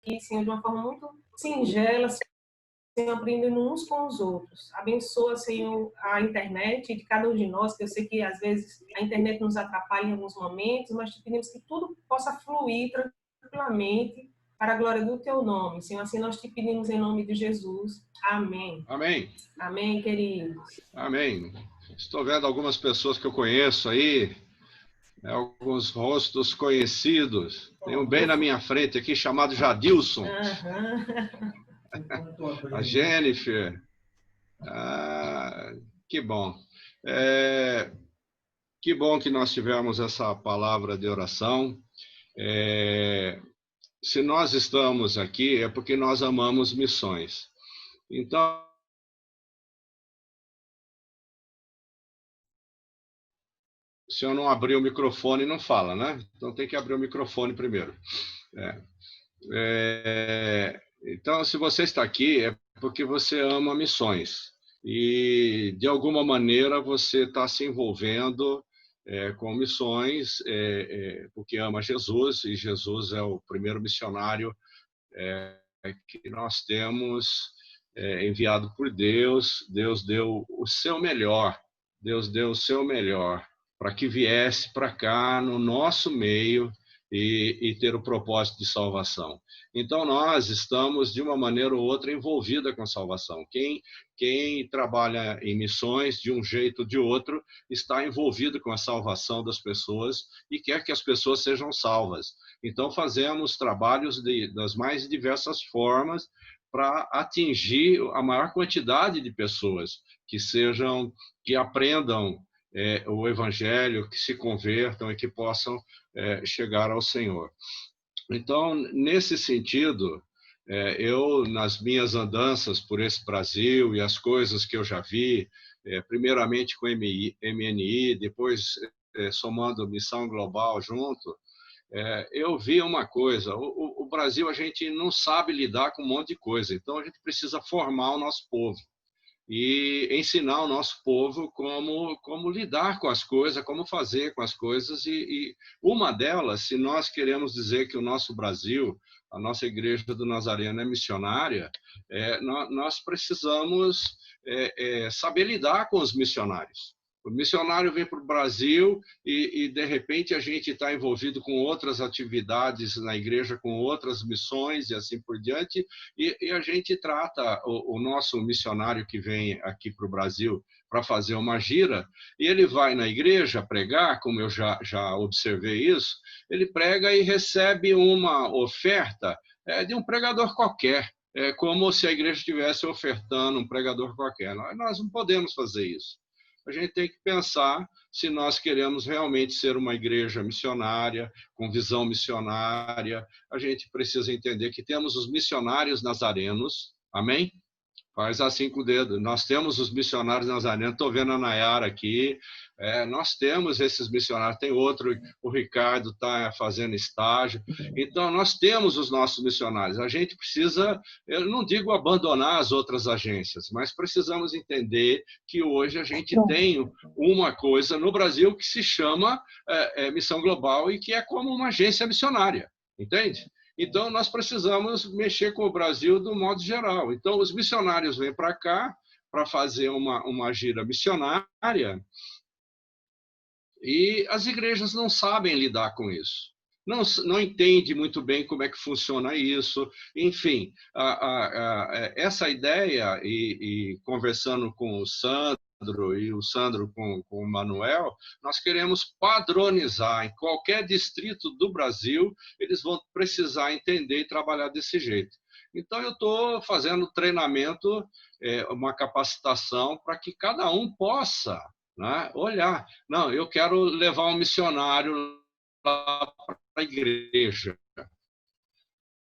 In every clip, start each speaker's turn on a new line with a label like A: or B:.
A: aqui, Senhor, de uma forma muito singela, Senhor, aprendendo uns com os outros. Abençoa, Senhor, a internet de cada um de nós, que eu sei que às vezes a internet nos atrapalha em alguns momentos, mas te pedimos que tudo possa fluir tranquilamente para a glória do teu nome. Senhor, assim nós te pedimos em nome de Jesus. Amém.
B: Amém.
A: Amém, queridos.
B: Amém. Estou vendo algumas pessoas que eu conheço aí, né, alguns rostos conhecidos. Tem um bem na minha frente aqui chamado Jadilson. A Jennifer. Ah, que bom. Que bom que nós tivemos essa palavra de oração. Se nós estamos aqui, é porque nós amamos missões. Então, se eu não abrir o microfone, não fala, né? Então tem que abrir o microfone primeiro. Então, se você está aqui, é porque você ama missões. E, de alguma maneira, você está se envolvendo com missões, porque ama Jesus, e Jesus é o primeiro missionário que nós temos enviado por Deus. Deus deu o seu melhor. Deus deu o seu melhor para que viesse para cá, no nosso meio, e ter o propósito de salvação. Então, nós estamos, de uma maneira ou outra, envolvida com a salvação. Quem trabalha em missões, de um jeito ou de outro, está envolvido com a salvação das pessoas e quer que as pessoas sejam salvas. Então, fazemos trabalhos das mais diversas formas para atingir a maior quantidade de pessoas que aprendam o Evangelho, que se convertam e que possam chegar ao Senhor. Então, nesse sentido, eu, nas minhas andanças por esse Brasil e as coisas que eu já vi, primeiramente com MNI, depois somando Missão Global junto, eu vi uma coisa: o Brasil, a gente não sabe lidar com um monte de coisa, então a gente precisa formar o nosso povo e ensinar o nosso povo como lidar com as coisas, como fazer com as coisas. E uma delas, se nós queremos dizer que o nosso Brasil, a nossa Igreja do Nazareno é missionária, nós precisamos saber lidar com os missionários. O missionário vem para o Brasil e, de repente, a gente está envolvido com outras atividades na igreja, com outras missões e assim por diante, e a gente trata o nosso missionário que vem aqui para o Brasil para fazer uma gira, e ele vai na igreja pregar, como eu já observei isso, ele prega e recebe uma oferta de um pregador qualquer, como se a igreja estivesse ofertando um pregador qualquer. Nós não podemos fazer isso. A gente tem que pensar se nós queremos realmente ser uma igreja missionária, com visão missionária. A gente precisa entender que temos os missionários nazarenos, amém? Faz assim com o dedo. Nós temos os missionários nazarenos. Estou vendo a Nayara aqui. Nós temos esses missionários. Tem outro, o Ricardo está fazendo estágio. Então, nós temos os nossos missionários. A gente precisa, eu não digo abandonar as outras agências, mas precisamos entender que hoje a gente tem uma coisa no Brasil que se chama Missão Global e que é como uma agência missionária, entende? Então, nós precisamos mexer com o Brasil do modo geral. Então, os missionários vêm para cá para fazer uma gira missionária e as igrejas não sabem lidar com isso. Não entende muito bem como é que funciona isso. Enfim, essa ideia, e conversando com o Sandro, e o Sandro com o Manuel, nós queremos padronizar. Em qualquer distrito do Brasil, eles vão precisar entender e trabalhar desse jeito. Então, eu estou fazendo treinamento, uma capacitação para que cada um possa, né, olhar. Não, eu quero levar um missionário lá para a igreja.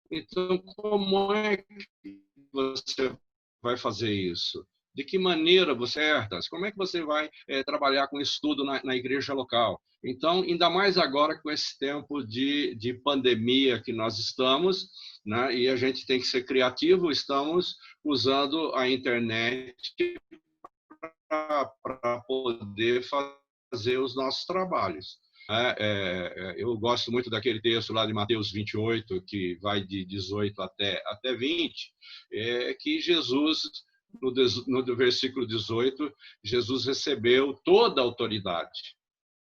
B: Então, como é que você vai fazer isso? De que maneira você como é que você vai trabalhar com estudo na igreja local? Então, ainda mais agora com esse tempo de pandemia que nós estamos, né, e a gente tem que ser criativo, estamos usando a internet para poder fazer os nossos trabalhos. Eu gosto muito daquele texto lá de Mateus 28, que vai de 18 até 20, que Jesus, no versículo 18, Jesus recebeu toda a autoridade.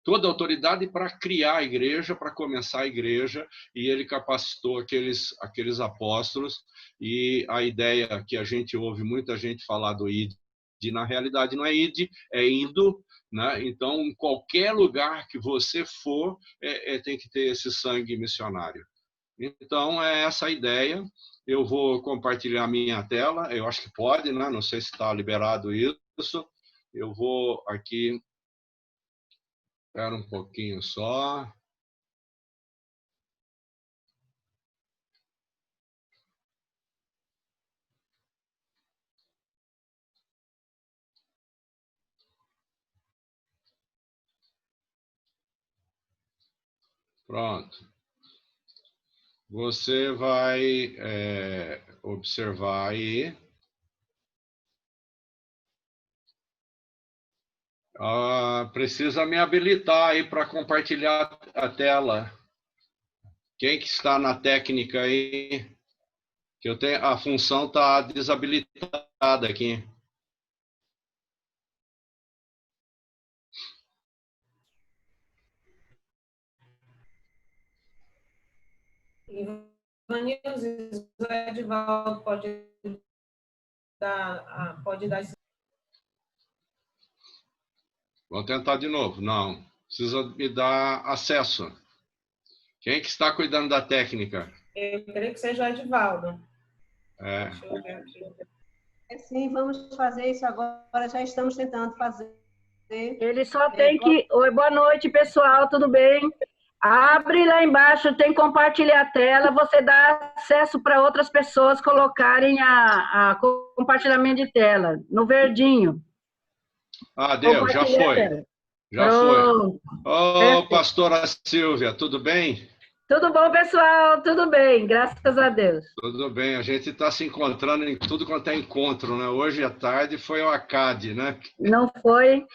B: Toda a autoridade para criar a igreja, para começar a igreja, e ele capacitou aqueles apóstolos. E a ideia que a gente ouve muita gente falar do ID, na realidade não é ID, é indo, né? Então, em qualquer lugar que você for, tem que ter esse sangue missionário. Então, é essa a ideia. Eu vou compartilhar minha tela, eu acho que pode, né? Não sei se está liberado isso. Eu vou aqui. Espera um pouquinho só. Pronto. Você vai observar aí. Precisa me habilitar aí para compartilhar a tela. Quem que está na técnica aí? Que eu tenho, a função está desabilitada aqui.
A: Ivanilson, o Edivaldo pode dar.
B: Vamos tentar de novo. Não, precisa me dar acesso. Quem que está cuidando da técnica?
A: Eu creio que seja o Edivaldo.
B: Deixa
A: eu ver aqui.
C: Sim, vamos fazer isso agora. Já estamos tentando fazer.
D: Ele só tem que... Oi, boa noite, pessoal, tudo bem? Abre lá embaixo, tem compartilhar a tela, você dá acesso para outras pessoas colocarem a compartilhamento de tela, no verdinho.
B: Deu, já foi. Já foi. Ô, pastora Silvia, tudo bem?
D: Tudo bom, pessoal? Tudo bem, graças a Deus.
B: Tudo bem, a gente está se encontrando em tudo quanto é encontro, né? Hoje à tarde foi o ACAD, né?
D: Não foi?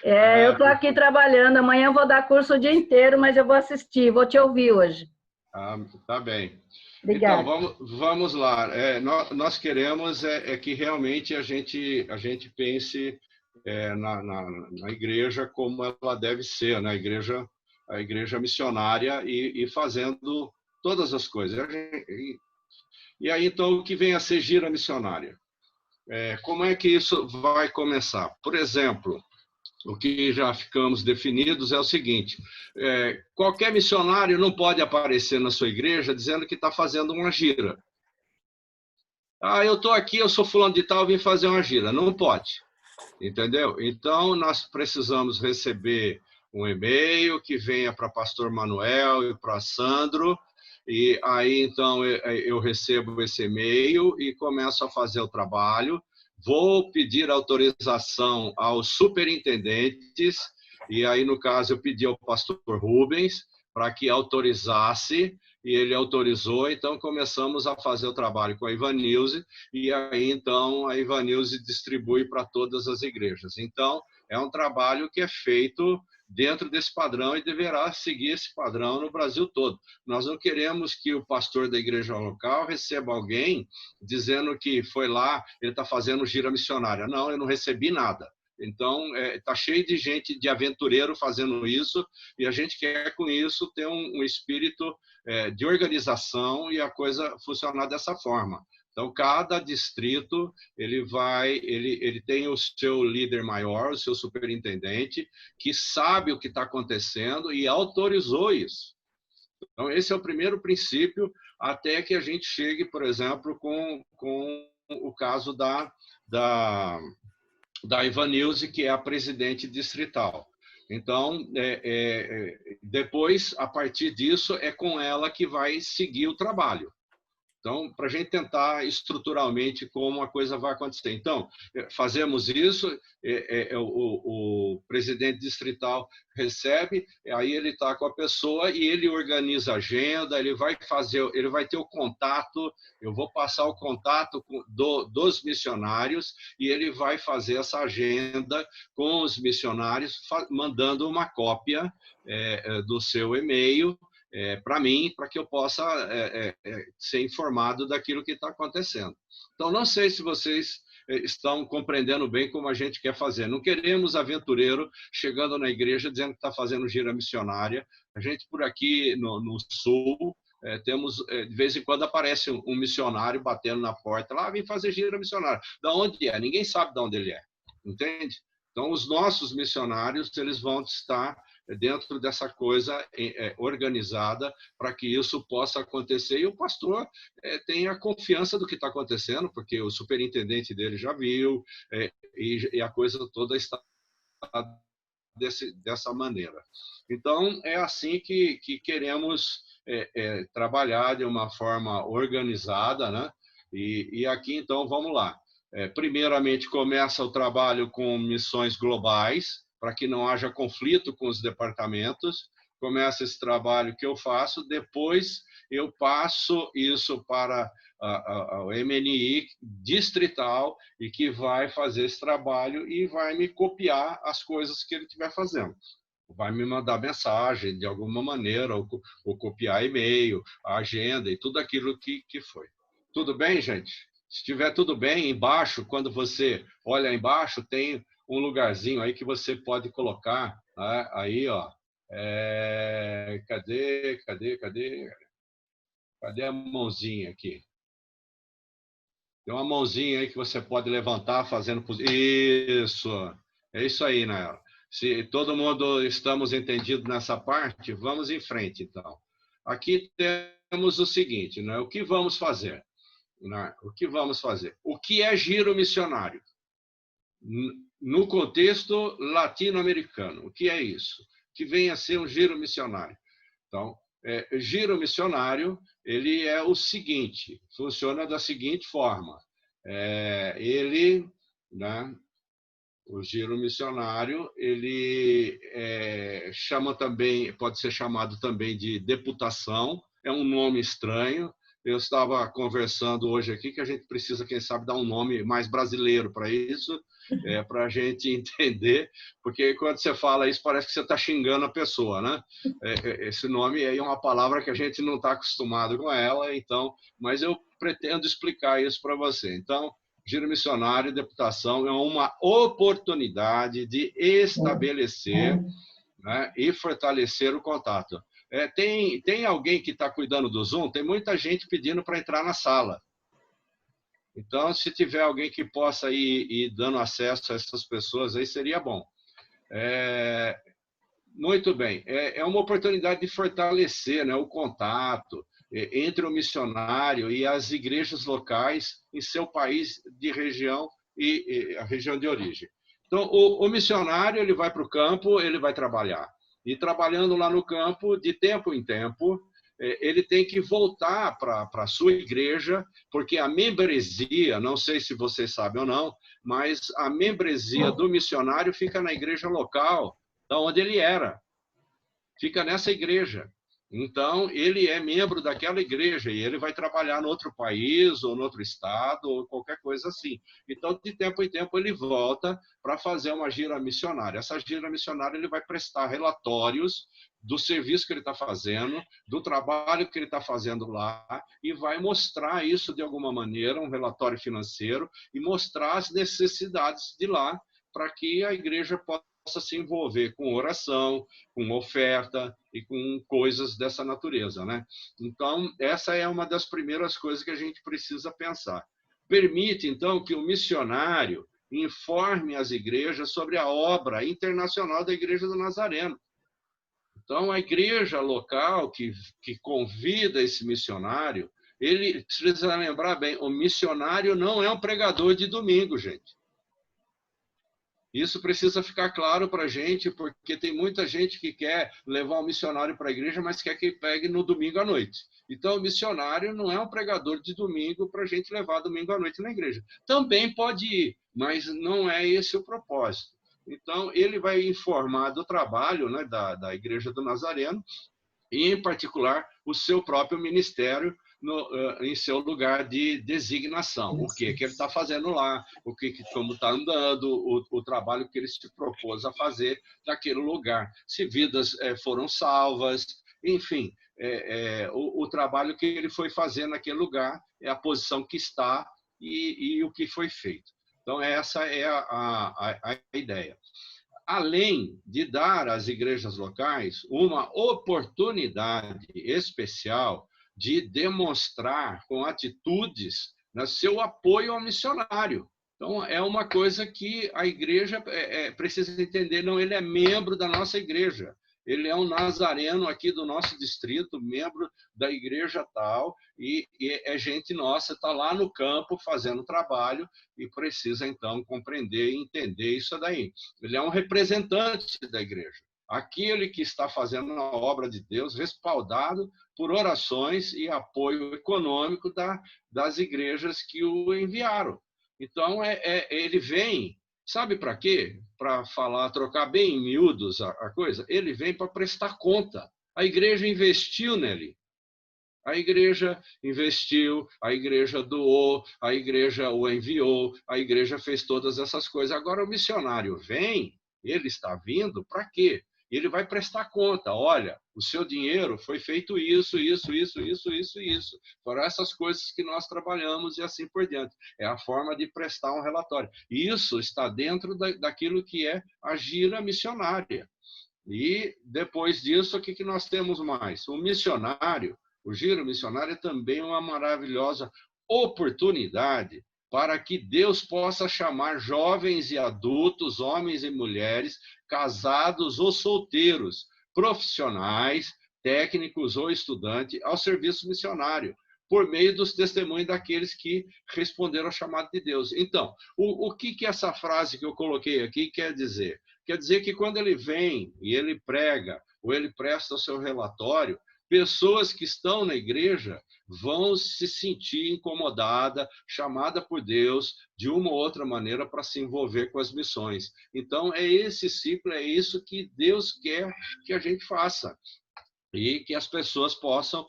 D: Eu estou aqui trabalhando, amanhã eu vou dar curso o dia inteiro, mas eu vou assistir, vou te ouvir hoje.
B: Tá bem.
D: Obrigada.
B: Então, vamos lá. Nós queremos que realmente a gente pense na igreja como ela deve ser, né? A igreja missionária e fazendo todas as coisas. E aí, então, o que vem a ser gira missionária? Como é que isso vai começar? Por exemplo, o que já ficamos definidos é o seguinte: qualquer missionário não pode aparecer na sua igreja dizendo que está fazendo uma gira. Eu estou aqui, eu sou fulano de tal, vim fazer uma gira. Não pode, entendeu? Então, nós precisamos receber um e-mail que venha para pastor Manuel e para Sandro, e aí, então, eu recebo esse e-mail e começo a fazer o trabalho. Vou pedir autorização aos superintendentes, e aí, no caso, eu pedi ao pastor Rubens para que autorizasse, e ele autorizou, então começamos a fazer o trabalho com a Ivanilze, e aí, então, a Ivanilze distribui para todas as igrejas. Então, é um trabalho que é feito dentro desse padrão e deverá seguir esse padrão no Brasil todo. Nós não queremos que o pastor da igreja local receba alguém dizendo que foi lá, ele está fazendo gira missionária. Não, eu não recebi nada. Então, está cheio de gente, de aventureiro fazendo isso, e a gente quer, com isso, ter um espírito de organização e a coisa funcionar dessa forma. Então, cada distrito ele tem o seu líder maior, o seu superintendente, que sabe o que está acontecendo e autorizou isso. Então, esse é o primeiro princípio, até que a gente chegue, por exemplo, com o caso da Ivanilze, que é a presidente distrital. Então, depois, a partir disso, é com ela que vai seguir o trabalho. Então, para a gente tentar estruturalmente como a coisa vai acontecer. Então, fazemos isso, o presidente distrital recebe, aí ele está com a pessoa e ele organiza a agenda, ele vai ter o contato, eu vou passar o contato dos missionários e ele vai fazer essa agenda com os missionários, mandando uma cópia do seu e-mail para mim, para que eu possa ser informado daquilo que está acontecendo. Então, não sei se vocês estão compreendendo bem como a gente quer fazer. Não queremos aventureiro chegando na igreja dizendo que está fazendo gira missionária. A gente, por aqui no sul, temos, de vez em quando aparece um missionário batendo na porta, lá, vem fazer gira missionária. Da onde é? Ninguém sabe de onde ele é, entende? Então, os nossos missionários, eles vão estar dentro dessa coisa organizada para que isso possa acontecer. E o pastor tenha confiança do que está acontecendo, porque o superintendente dele já viu, e a coisa toda está dessa maneira. Então, é assim que queremos trabalhar de uma forma organizada, né? E aqui, então, vamos lá. Primeiramente, começa o trabalho com missões globais, para que não haja conflito com os departamentos. Começa esse trabalho que eu faço, depois eu passo isso para o MNI distrital e que vai fazer esse trabalho e vai me copiar as coisas que ele estiver fazendo. Vai me mandar mensagem de alguma maneira, ou copiar e-mail, a agenda e tudo aquilo que foi. Tudo bem, gente? Se estiver tudo bem, embaixo, quando você olha embaixo, tem um lugarzinho aí que você pode colocar, né? Aí, ó, cadê a mãozinha aqui? Tem uma mãozinha aí que você pode levantar fazendo isso, é isso aí, né? Se todo mundo estamos entendidos nessa parte, vamos em frente, então. Aqui temos o seguinte, né? O que vamos fazer? Né? O que vamos fazer? O que é giro missionário? No contexto latino-americano. O que é isso? Que vem a ser um giro missionário. Então, giro missionário, ele é o seguinte, funciona da seguinte forma. O giro missionário, ele chama também, pode ser chamado também de deputação, é um nome estranho. Eu estava conversando hoje aqui que a gente precisa, quem sabe, dar um nome mais brasileiro para isso, para a gente entender, porque quando você fala isso parece que você está xingando a pessoa, né? Esse nome aí é uma palavra que a gente não está acostumado com ela, então, mas eu pretendo explicar isso para você. Então, giro missionário, deputação, é uma oportunidade de estabelecer, né, e fortalecer o contato. Tem alguém que está cuidando do Zoom? Tem muita gente pedindo para entrar na sala. Então, se tiver alguém que possa ir dando acesso a essas pessoas, aí seria bom. Muito bem. É uma oportunidade de fortalecer, né, o contato entre o missionário e as igrejas locais em seu país de região e a região de origem. Então, o missionário, ele vai para o campo, ele vai trabalhar. E trabalhando lá no campo, de tempo em tempo, ele tem que voltar para a sua igreja, porque a membresia, não sei se vocês sabem ou não, mas a membresia do missionário fica na igreja local, da onde ele era. Fica nessa igreja. Então, ele é membro daquela igreja e ele vai trabalhar no outro país ou no outro estado ou qualquer coisa assim. Então, de tempo em tempo, ele volta para fazer uma gira missionária. Essa gira missionária, ele vai prestar relatórios do serviço que ele está fazendo, do trabalho que ele está fazendo lá e vai mostrar isso de alguma maneira, um relatório financeiro, e mostrar as necessidades de lá para que a igreja possa se envolver com oração, com oferta e com coisas dessa natureza, né? Então, essa é uma das primeiras coisas que a gente precisa pensar. Permite, então, que o missionário informe as igrejas sobre a obra internacional da Igreja do Nazareno. Então, a igreja local que convida esse missionário, ele precisa lembrar bem, o missionário não é um pregador de domingo, gente. Isso precisa ficar claro para a gente, porque tem muita gente que quer levar um missionário para a igreja, mas quer que ele pegue no domingo à noite. Então, o missionário não é um pregador de domingo para a gente levar domingo à noite na igreja. Também pode ir, mas não é esse o propósito. Então, ele vai informar do trabalho, né, da Igreja do Nazareno, e, em particular, o seu próprio ministério em seu lugar de designação. O que ele está fazendo lá, como está andando, o trabalho que ele se propôs a fazer naquele lugar. Se vidas foram salvas, enfim, o trabalho que ele foi fazer naquele lugar, é a posição que está e o que foi feito. Então, essa é a ideia. Além de dar às igrejas locais uma oportunidade especial de demonstrar com atitudes, né, seu apoio ao missionário. Então, é uma coisa que a igreja precisa entender. Não, ele é membro da nossa igreja. Ele é um nazareno aqui do nosso distrito, membro da igreja tal, e é gente nossa, está lá no campo fazendo trabalho e precisa, então, compreender e entender isso daí. Ele é um representante da igreja, aquele que está fazendo a obra de Deus, respaldado por orações e apoio econômico das igrejas que o enviaram. Então, ele vem, sabe para quê? Para trocar bem em miúdos a coisa. Ele vem para prestar conta. A igreja investiu nele. A igreja investiu, a igreja doou, a igreja o enviou, a igreja fez todas essas coisas. Agora o missionário vem, ele está vindo para quê? Ele vai prestar conta. Olha, o seu dinheiro foi feito isso. Foram essas coisas que nós trabalhamos e assim por diante. É a forma de prestar um relatório. E isso está dentro daquilo que é a gira missionária. E depois disso, o que nós temos mais? O missionário, o giro missionário é também uma maravilhosa oportunidade para que Deus possa chamar jovens e adultos, homens e mulheres, casados ou solteiros, profissionais, técnicos ou estudantes, ao serviço missionário, por meio dos testemunhos daqueles que responderam ao chamado de Deus. Então, o que essa frase que eu coloquei aqui quer dizer? Quer dizer que quando ele vem e ele prega, ou ele presta o seu relatório, pessoas que estão na igreja vão se sentir incomodadas, chamada por Deus, de uma ou outra maneira, para se envolver com as missões. Então, é esse ciclo, é isso que Deus quer que a gente faça. E que as pessoas possam,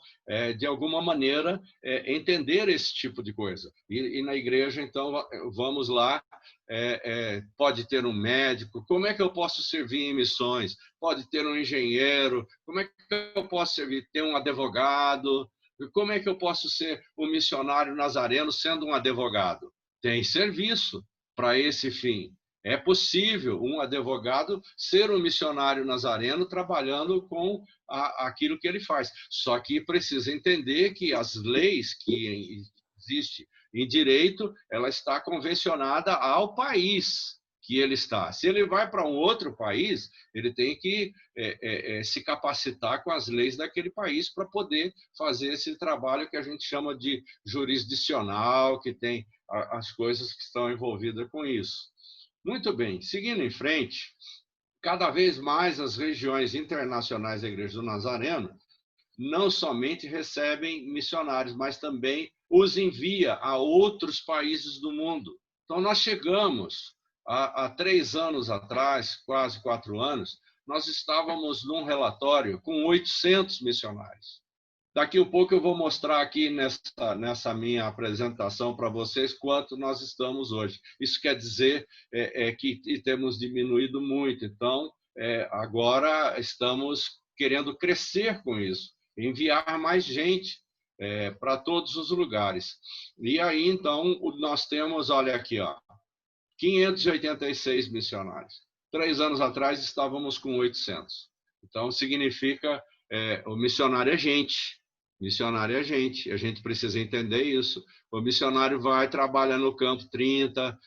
B: de alguma maneira, entender esse tipo de coisa. E na igreja, então, vamos lá, pode ter um médico, como é que eu posso servir em missões? Pode ter um engenheiro, como é que eu posso servir? Ter um advogado, como é que eu posso ser um missionário nazareno sendo um advogado? Tem serviço para esse fim. É possível um advogado ser um missionário nazareno trabalhando com aquilo que ele faz. Só que precisa entender que as leis que existem em direito, ela está convencionada ao país que ele está. Se ele vai para um outro país, ele tem que se capacitar com as leis daquele país para poder fazer esse trabalho que a gente chama de jurisdicional, que tem as coisas que estão envolvidas com isso. Muito bem, seguindo em frente, cada vez mais as regiões internacionais da Igreja do Nazareno não somente recebem missionários, mas também os envia a outros países do mundo. Então, nós chegamos, há 3 anos atrás, quase 4 anos, nós estávamos num relatório com 800 missionários. Daqui a pouco eu vou mostrar aqui nessa minha apresentação para vocês quanto nós estamos hoje. Isso quer dizer que temos diminuído muito. Então, agora estamos querendo crescer com isso, enviar mais gente para todos os lugares. E aí, então, nós temos, olha aqui, 586 missionários. 3 anos atrás estávamos com 800. Então, significa o missionário é gente. Missionário é gente, a gente precisa entender isso. O missionário vai trabalhar no campo 30,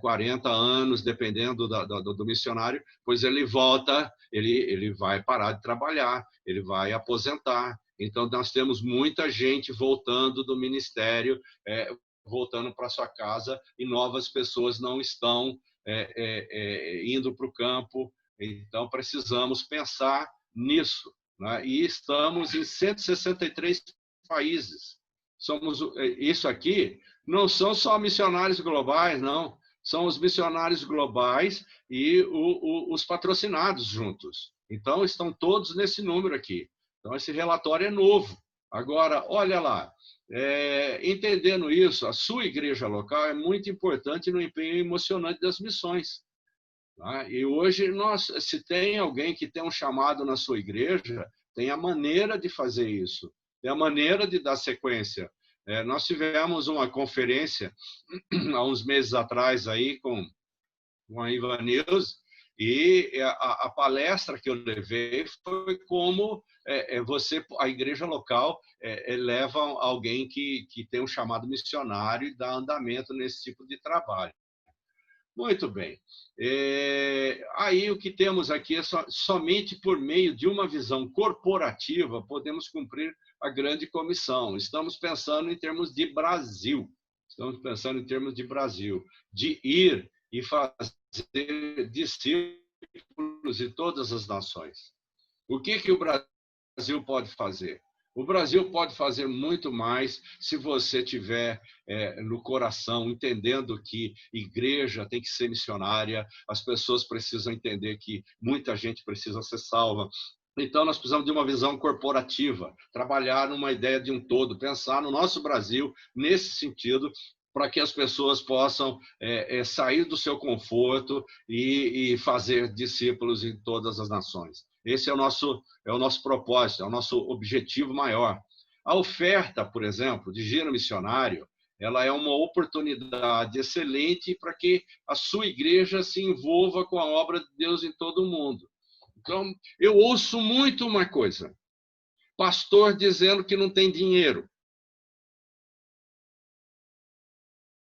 B: 40 anos, dependendo do missionário, pois ele volta, ele vai parar de trabalhar, ele vai aposentar. Então, nós temos muita gente voltando do ministério, voltando para sua casa, e novas pessoas não estão indo para o campo. Então, precisamos pensar nisso, né? E estamos em 163 países. Isso aqui não são só missionários globais, não. São os missionários globais e os patrocinados juntos. Então, estão todos nesse número aqui. Então, esse relatório é novo. Agora, olha lá, entendendo isso, a sua igreja local é muito importante no empenho emocionante das missões. Tá? E hoje, se tem alguém que tem um chamado na sua igreja, tem a maneira de fazer isso, tem a maneira de dar sequência. Nós tivemos uma conferência há uns meses atrás aí com a Ivanilson, e a palestra que eu levei foi como a igreja local leva alguém que tem um chamado missionário e dá andamento nesse tipo de trabalho. Muito bem. Aí o que temos aqui é somente por meio de uma visão corporativa podemos cumprir a grande comissão. Estamos pensando em termos de Brasil. De ir e fazer discípulos de todas as nações. O que o Brasil pode fazer? O Brasil pode fazer muito mais se você tiver no coração, entendendo que igreja tem que ser missionária, as pessoas precisam entender que muita gente precisa ser salva. Então, nós precisamos de uma visão corporativa, trabalhar numa ideia de um todo, pensar no nosso Brasil nesse sentido, para que as pessoas possam sair do seu conforto e fazer discípulos em todas as nações. Esse é o nosso propósito, é o nosso objetivo maior. A oferta, por exemplo, de giro missionário, ela é uma oportunidade excelente para que a sua igreja se envolva com a obra de Deus em todo o mundo. Então, eu ouço muito uma coisa, pastor dizendo que não tem dinheiro.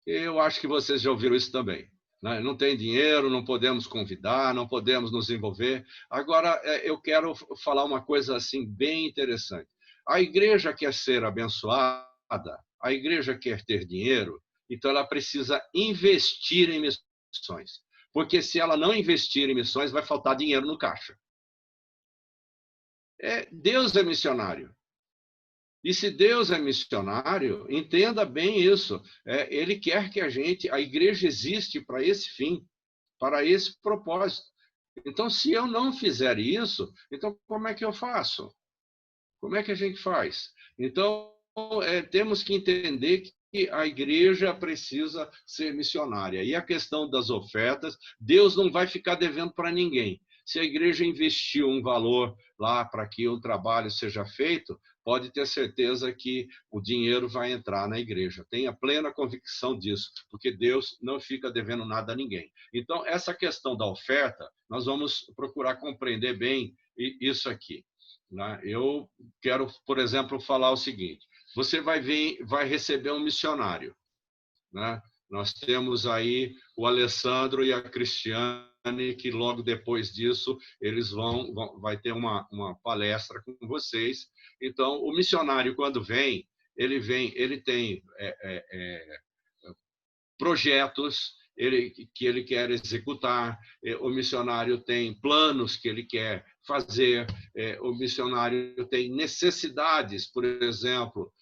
B: Eu acho que vocês já ouviram isso também. Né? Não tem dinheiro, não podemos convidar, não podemos nos envolver. Agora, eu quero falar uma coisa assim bem interessante. A igreja quer ser abençoada, a igreja quer ter dinheiro, então ela precisa investir em missões. Porque se ela não investir em missões, vai faltar dinheiro no caixa. Deus é missionário. E se Deus é missionário, entenda bem isso. Ele quer que a igreja existe para esse fim, para esse propósito. Então, se eu não fizer isso, então como é que eu faço? Como é que a gente faz? Então, temos que entender que a igreja precisa ser missionária. E a questão das ofertas, Deus não vai ficar devendo para ninguém. Se a igreja investiu um valor lá para que o trabalho seja feito, pode ter certeza que o dinheiro vai entrar na igreja. Tenha plena convicção disso, porque Deus não fica devendo nada a ninguém. Então, essa questão da oferta, nós vamos procurar compreender bem isso aqui. Né? Eu quero, por exemplo, falar o seguinte. Você vai receber um missionário. Né? Nós temos aí o Alessandro e a Cristiane, que logo depois disso eles vai ter uma palestra com vocês. Então, o missionário, quando vem, ele tem projetos que ele quer executar, o missionário tem planos que ele quer fazer, o missionário tem necessidades, por exemplo,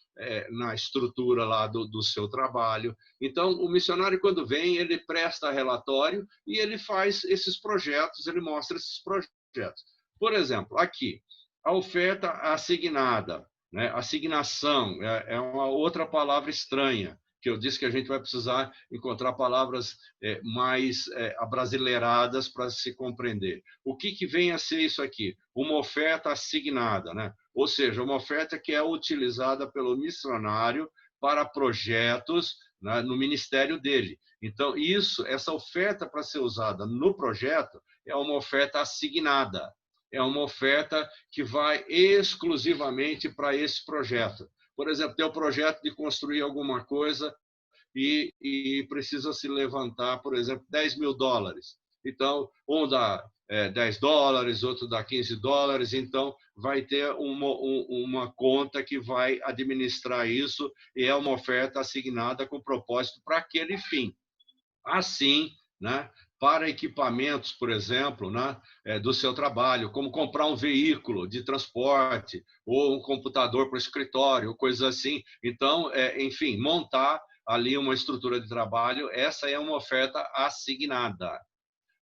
B: na estrutura lá do seu trabalho. Então, o missionário, quando vem, ele presta relatório e ele faz esses projetos, ele mostra esses projetos. Por exemplo, aqui, a oferta assignada, né? Assignação é uma outra palavra estranha, que eu disse que a gente vai precisar encontrar palavras mais abrasileiradas para se compreender. O que vem a ser isso aqui? Uma oferta assignada, né? Ou seja, uma oferta que é utilizada pelo missionário para projetos, né, no ministério dele. Então, essa oferta para ser usada no projeto é uma oferta assignada, é uma oferta que vai exclusivamente para esse projeto. Por exemplo, tem o projeto de construir alguma coisa e precisa se levantar, por exemplo, $10 mil. Então, um dá $10, outro dá $15. Então, vai ter uma conta que vai administrar isso e é uma oferta assignada com propósito para aquele fim. Assim, né, para equipamentos, por exemplo, né, do seu trabalho, como comprar um veículo de transporte ou um computador para o escritório, coisas assim. Então, enfim, montar ali uma estrutura de trabalho, essa é uma oferta assignada.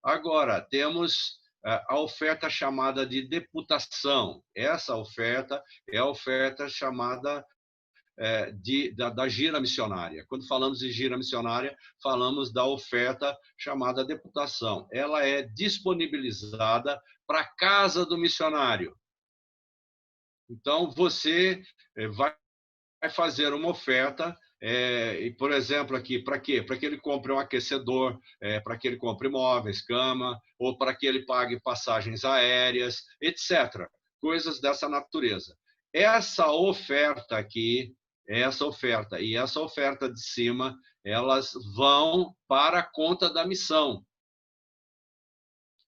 B: Agora, temos a oferta chamada de deputação. Essa oferta é a oferta chamada da gira missionária. Quando falamos de gira missionária, falamos da oferta chamada deputação. Ela é disponibilizada para a casa do missionário. Então, você vai fazer uma oferta, por exemplo, aqui, para quê? Para que ele compre um aquecedor, para que ele compre móveis, cama, ou para que ele pague passagens aéreas, etc. Coisas dessa natureza. Essa oferta aqui, essa oferta e essa oferta de cima, elas vão para a conta da missão.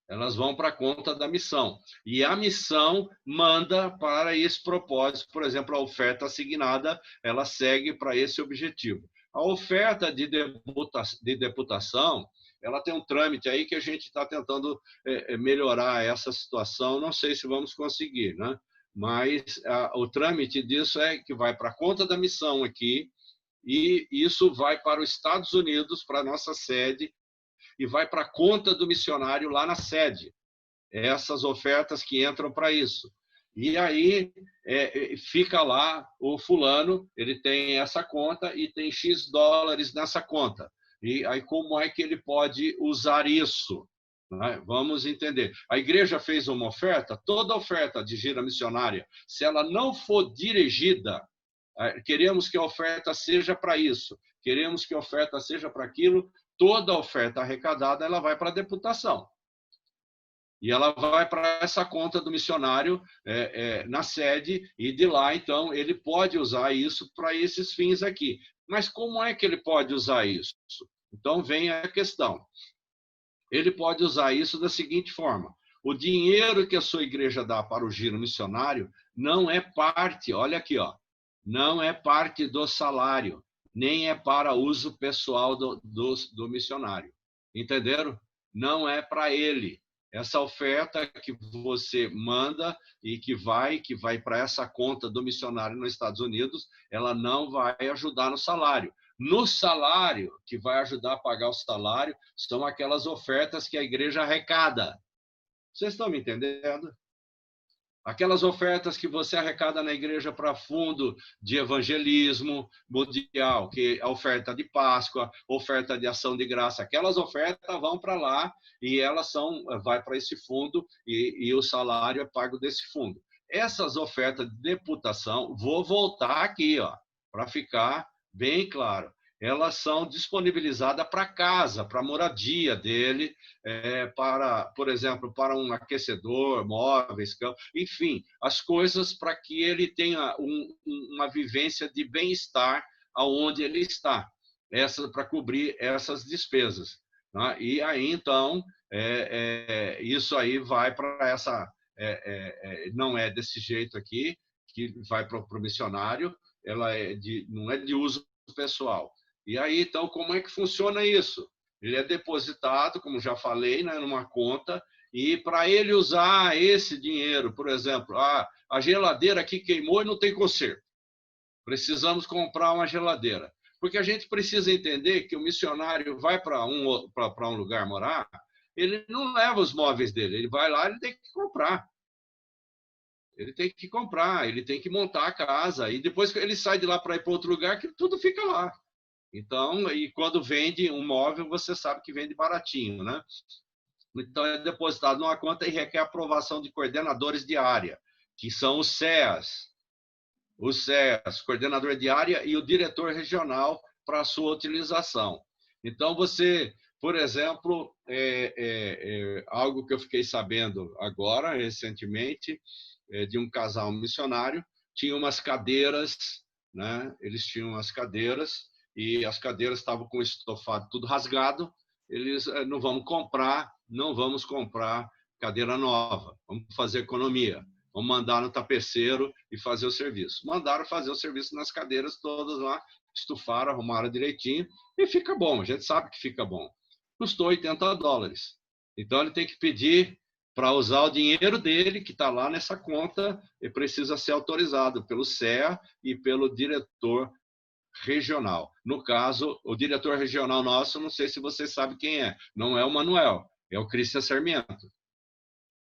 B: Elas vão para a conta da missão. E a missão manda para esse propósito. Por exemplo, a oferta assignada, ela segue para esse objetivo. A oferta de deputação, ela tem um trâmite aí que a gente está tentando melhorar essa situação. Não sei se vamos conseguir, né? Mas o trâmite disso é que vai para a conta da missão aqui, e isso vai para os Estados Unidos, para a nossa sede, e vai para a conta do missionário lá na sede. Essas ofertas que entram para isso. E aí fica lá o fulano, ele tem essa conta e tem X dólares nessa conta. E aí como é que ele pode usar isso? Vamos entender. A igreja fez uma oferta, toda oferta de gira missionária, se ela não for dirigida, queremos que a oferta seja para isso, queremos que a oferta seja para aquilo, toda a oferta arrecadada ela vai para a deputação. E ela vai para essa conta do missionário na sede, e de lá, então, ele pode usar isso para esses fins aqui. Mas como é que ele pode usar isso? Então, vem a questão. Ele pode usar isso da seguinte forma: o dinheiro que a sua igreja dá para o giro missionário não é parte, olha aqui, ó, não é parte do salário, nem é para uso pessoal do missionário. Entenderam? Não é para ele. Essa oferta que você manda e que vai para essa conta do missionário nos Estados Unidos, ela não vai ajudar no salário. No salário, que vai ajudar a pagar o salário, são aquelas ofertas que a igreja arrecada. Vocês estão me entendendo? Aquelas ofertas que você arrecada na igreja para fundo de evangelismo mundial, que é a oferta de Páscoa, oferta de ação de graça, aquelas ofertas vão para lá e elas vai para esse fundo e o salário é pago desse fundo. Essas ofertas de deputação, vou voltar aqui, para ficar bem claro. Elas são disponibilizadas para casa, para a moradia dele, por exemplo, para um aquecedor, móveis, enfim, as coisas para que ele tenha uma vivência de bem-estar aonde ele está, para cobrir essas despesas. Né? E aí, então, isso aí vai para essa... não é desse jeito aqui, que vai para o missionário, ela não é de uso pessoal. E aí, então, como é que funciona isso? Ele é depositado, como já falei, né, numa conta, e para ele usar esse dinheiro, por exemplo, a geladeira aqui queimou e não tem conserto. Precisamos comprar uma geladeira. Porque a gente precisa entender que o missionário vai para um lugar morar, ele não leva os móveis dele, ele vai lá, ele tem que comprar. Ele tem que comprar, ele tem que montar a casa, e depois ele sai de lá para ir para outro lugar, que tudo fica lá. Então, e quando vende um móvel, você sabe que vende baratinho, né? Então, é depositado numa conta e requer aprovação de coordenadores de área, que são os CEAs. Os CEAs, coordenador de área e o diretor regional para a sua utilização. Então, você, por exemplo, algo que eu fiquei sabendo agora, recentemente, de um casal missionário, tinha umas cadeiras, né? Eles tinham umas cadeiras, e as cadeiras estavam com o estofado tudo rasgado. Eles não vamos comprar cadeira nova, vamos fazer economia, vamos mandar no tapeceiro e fazer o serviço. Mandaram fazer o serviço nas cadeiras todas lá, estufaram, arrumaram direitinho, e fica bom, a gente sabe que fica bom. custou $80. Então, ele tem que pedir para usar o dinheiro dele, que está lá nessa conta, e precisa ser autorizado pelo CEA e pelo diretor regional. No caso, o diretor regional nosso, não sei se você sabe quem é, não é o Manuel, é o Cristian Sarmiento.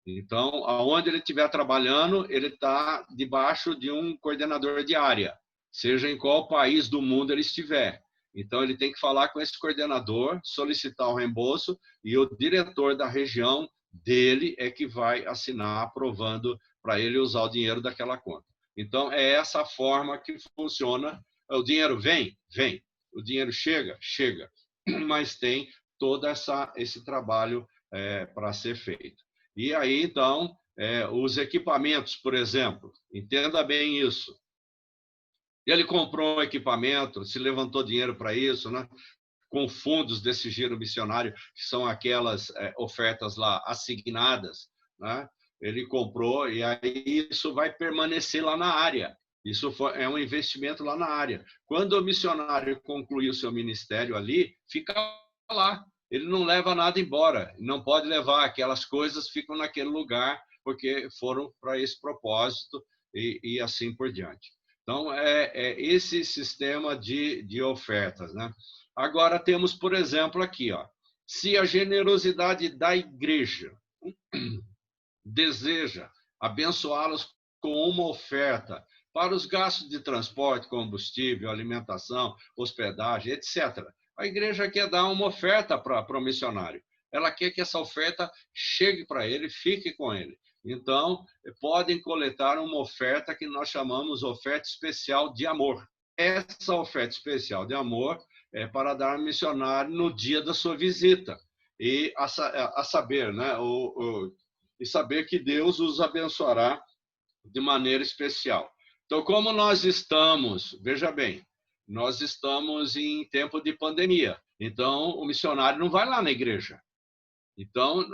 B: Então, aonde ele estiver trabalhando, ele está debaixo de um coordenador de área, seja em qual país do mundo ele estiver. Então, ele tem que falar com esse coordenador, solicitar o reembolso, e o diretor da região dele é que vai assinar aprovando para ele usar o dinheiro daquela conta. Então, é essa forma que funciona. O dinheiro vem? Vem. O dinheiro chega? Chega. Mas tem todo esse trabalho para ser feito. E aí, então, os equipamentos, por exemplo, entenda bem isso. Ele comprou um equipamento, se levantou dinheiro para isso, né? Com fundos desse giro missionário, que são aquelas ofertas lá assignadas, né? Ele comprou e aí isso vai permanecer lá na área. Isso é um investimento lá na área. Quando o missionário concluir o seu ministério ali, fica lá. Ele não leva nada embora. Não pode levar, aquelas coisas ficam naquele lugar porque foram para esse propósito e assim por diante. Então, é esse sistema de ofertas, né? Agora, temos, por exemplo, aqui, ó, se a generosidade da igreja deseja abençoá-los com uma oferta para os gastos de transporte, combustível, alimentação, hospedagem, etc., a igreja quer dar uma oferta para o missionário. Ela quer que essa oferta chegue para ele, fique com ele. Então, podem coletar uma oferta que nós chamamos oferta especial de amor. Essa oferta especial de amor é para dar ao missionário no dia da sua visita. E a saber, né? E saber que Deus os abençoará de maneira especial. Então, como nós estamos, veja bem, nós estamos em tempo de pandemia. Então, o missionário não vai lá na igreja. Então,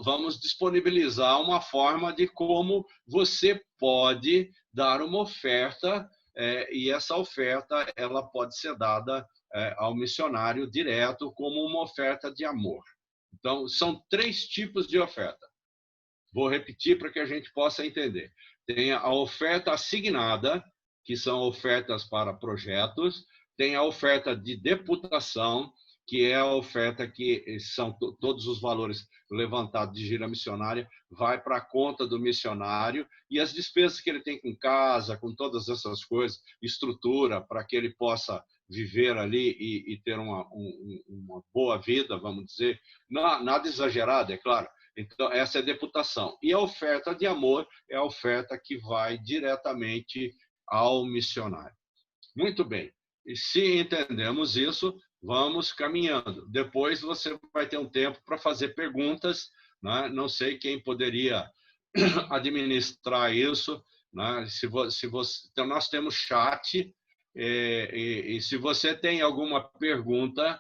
B: vamos disponibilizar uma forma de como você pode dar uma oferta, e essa oferta ela pode ser dada ao missionário direto como uma oferta de amor. Então, são 3 tipos de oferta. Vou repetir para que a gente possa entender. Tem a oferta assignada, que são ofertas para projetos. Tem a oferta de deputação, que é a oferta que são todos os valores levantados de gira missionária, vai para a conta do missionário, e as despesas que ele tem com casa, com todas essas coisas, estrutura para que ele possa viver ali e ter uma boa vida, vamos dizer, nada exagerado, é claro. Então, essa é a deputação. E a oferta de amor é a oferta que vai diretamente ao missionário. Muito bem. E se entendemos isso, vamos caminhando. Depois você vai ter um tempo para fazer perguntas, né? Não sei quem poderia administrar isso, né? Então, nós temos chat, e se você tem alguma pergunta,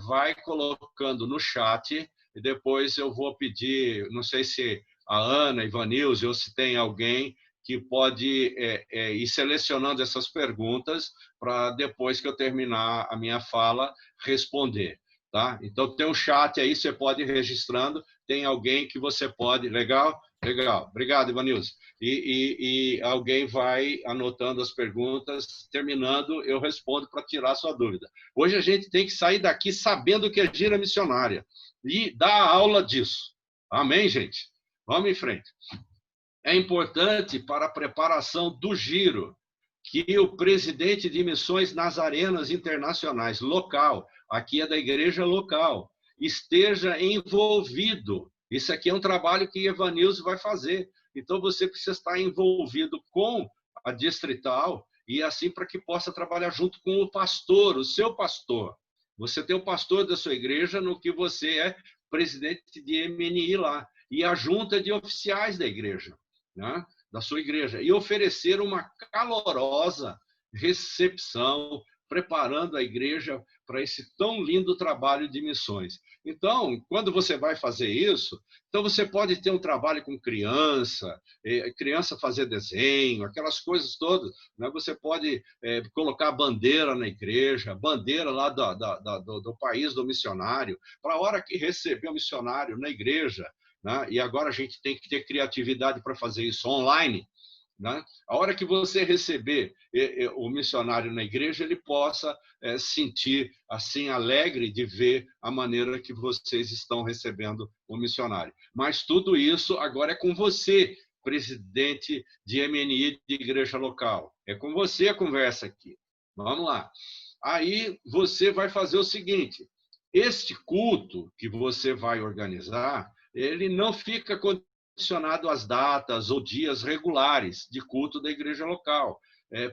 B: vai colocando no chat, e depois eu vou pedir, não sei se a Ana, Ivanilze, ou se tem alguém que pode ir selecionando essas perguntas para, depois que eu terminar a minha fala, responder. Tá? Então, tem um chat aí, você pode ir registrando, tem alguém que você pode... Legal? Legal. Obrigado, Ivanilze. E alguém vai anotando as perguntas, terminando, eu respondo para tirar a sua dúvida. Hoje a gente tem que sair daqui sabendo o que é gira missionária e dar aula disso. Amém, gente? Vamos em frente. É importante para a preparação do giro que o presidente de missões nazarenas internacionais local, aqui é da igreja local, esteja envolvido. Isso aqui é um trabalho que Evanilson vai fazer. Então, você precisa estar envolvido com a distrital e assim para que possa trabalhar junto com o pastor, o seu pastor. Você tem o pastor da sua igreja no que você é presidente de MNI lá. E a junta de oficiais da igreja, né? Da sua igreja. E oferecer uma calorosa recepção preparando a igreja para esse tão lindo trabalho de missões. Então, quando você vai fazer isso, então você pode ter um trabalho com criança, criança fazer desenho, aquelas coisas todas, né? Você pode colocar bandeira na igreja, bandeira lá do país do missionário, para a hora que receber o missionário na igreja, né? E agora a gente tem que ter criatividade para fazer isso online, né? A hora que você receber o missionário na igreja, ele possa sentir assim alegre de ver a maneira que vocês estão recebendo o missionário. Mas tudo isso agora é com você, presidente de MNI de igreja local. É com você a conversa aqui. Vamos lá. Aí você vai fazer o seguinte: este culto que você vai organizar, ele não fica condicionado às datas ou dias regulares de culto da igreja local.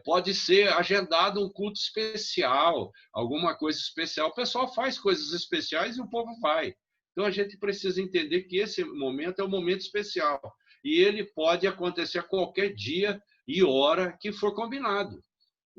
B: Pode ser agendado um culto especial, alguma coisa especial. O pessoal faz coisas especiais e o povo vai. Então, a gente precisa entender que esse momento é um momento especial. E ele pode acontecer a qualquer dia e hora que for combinado.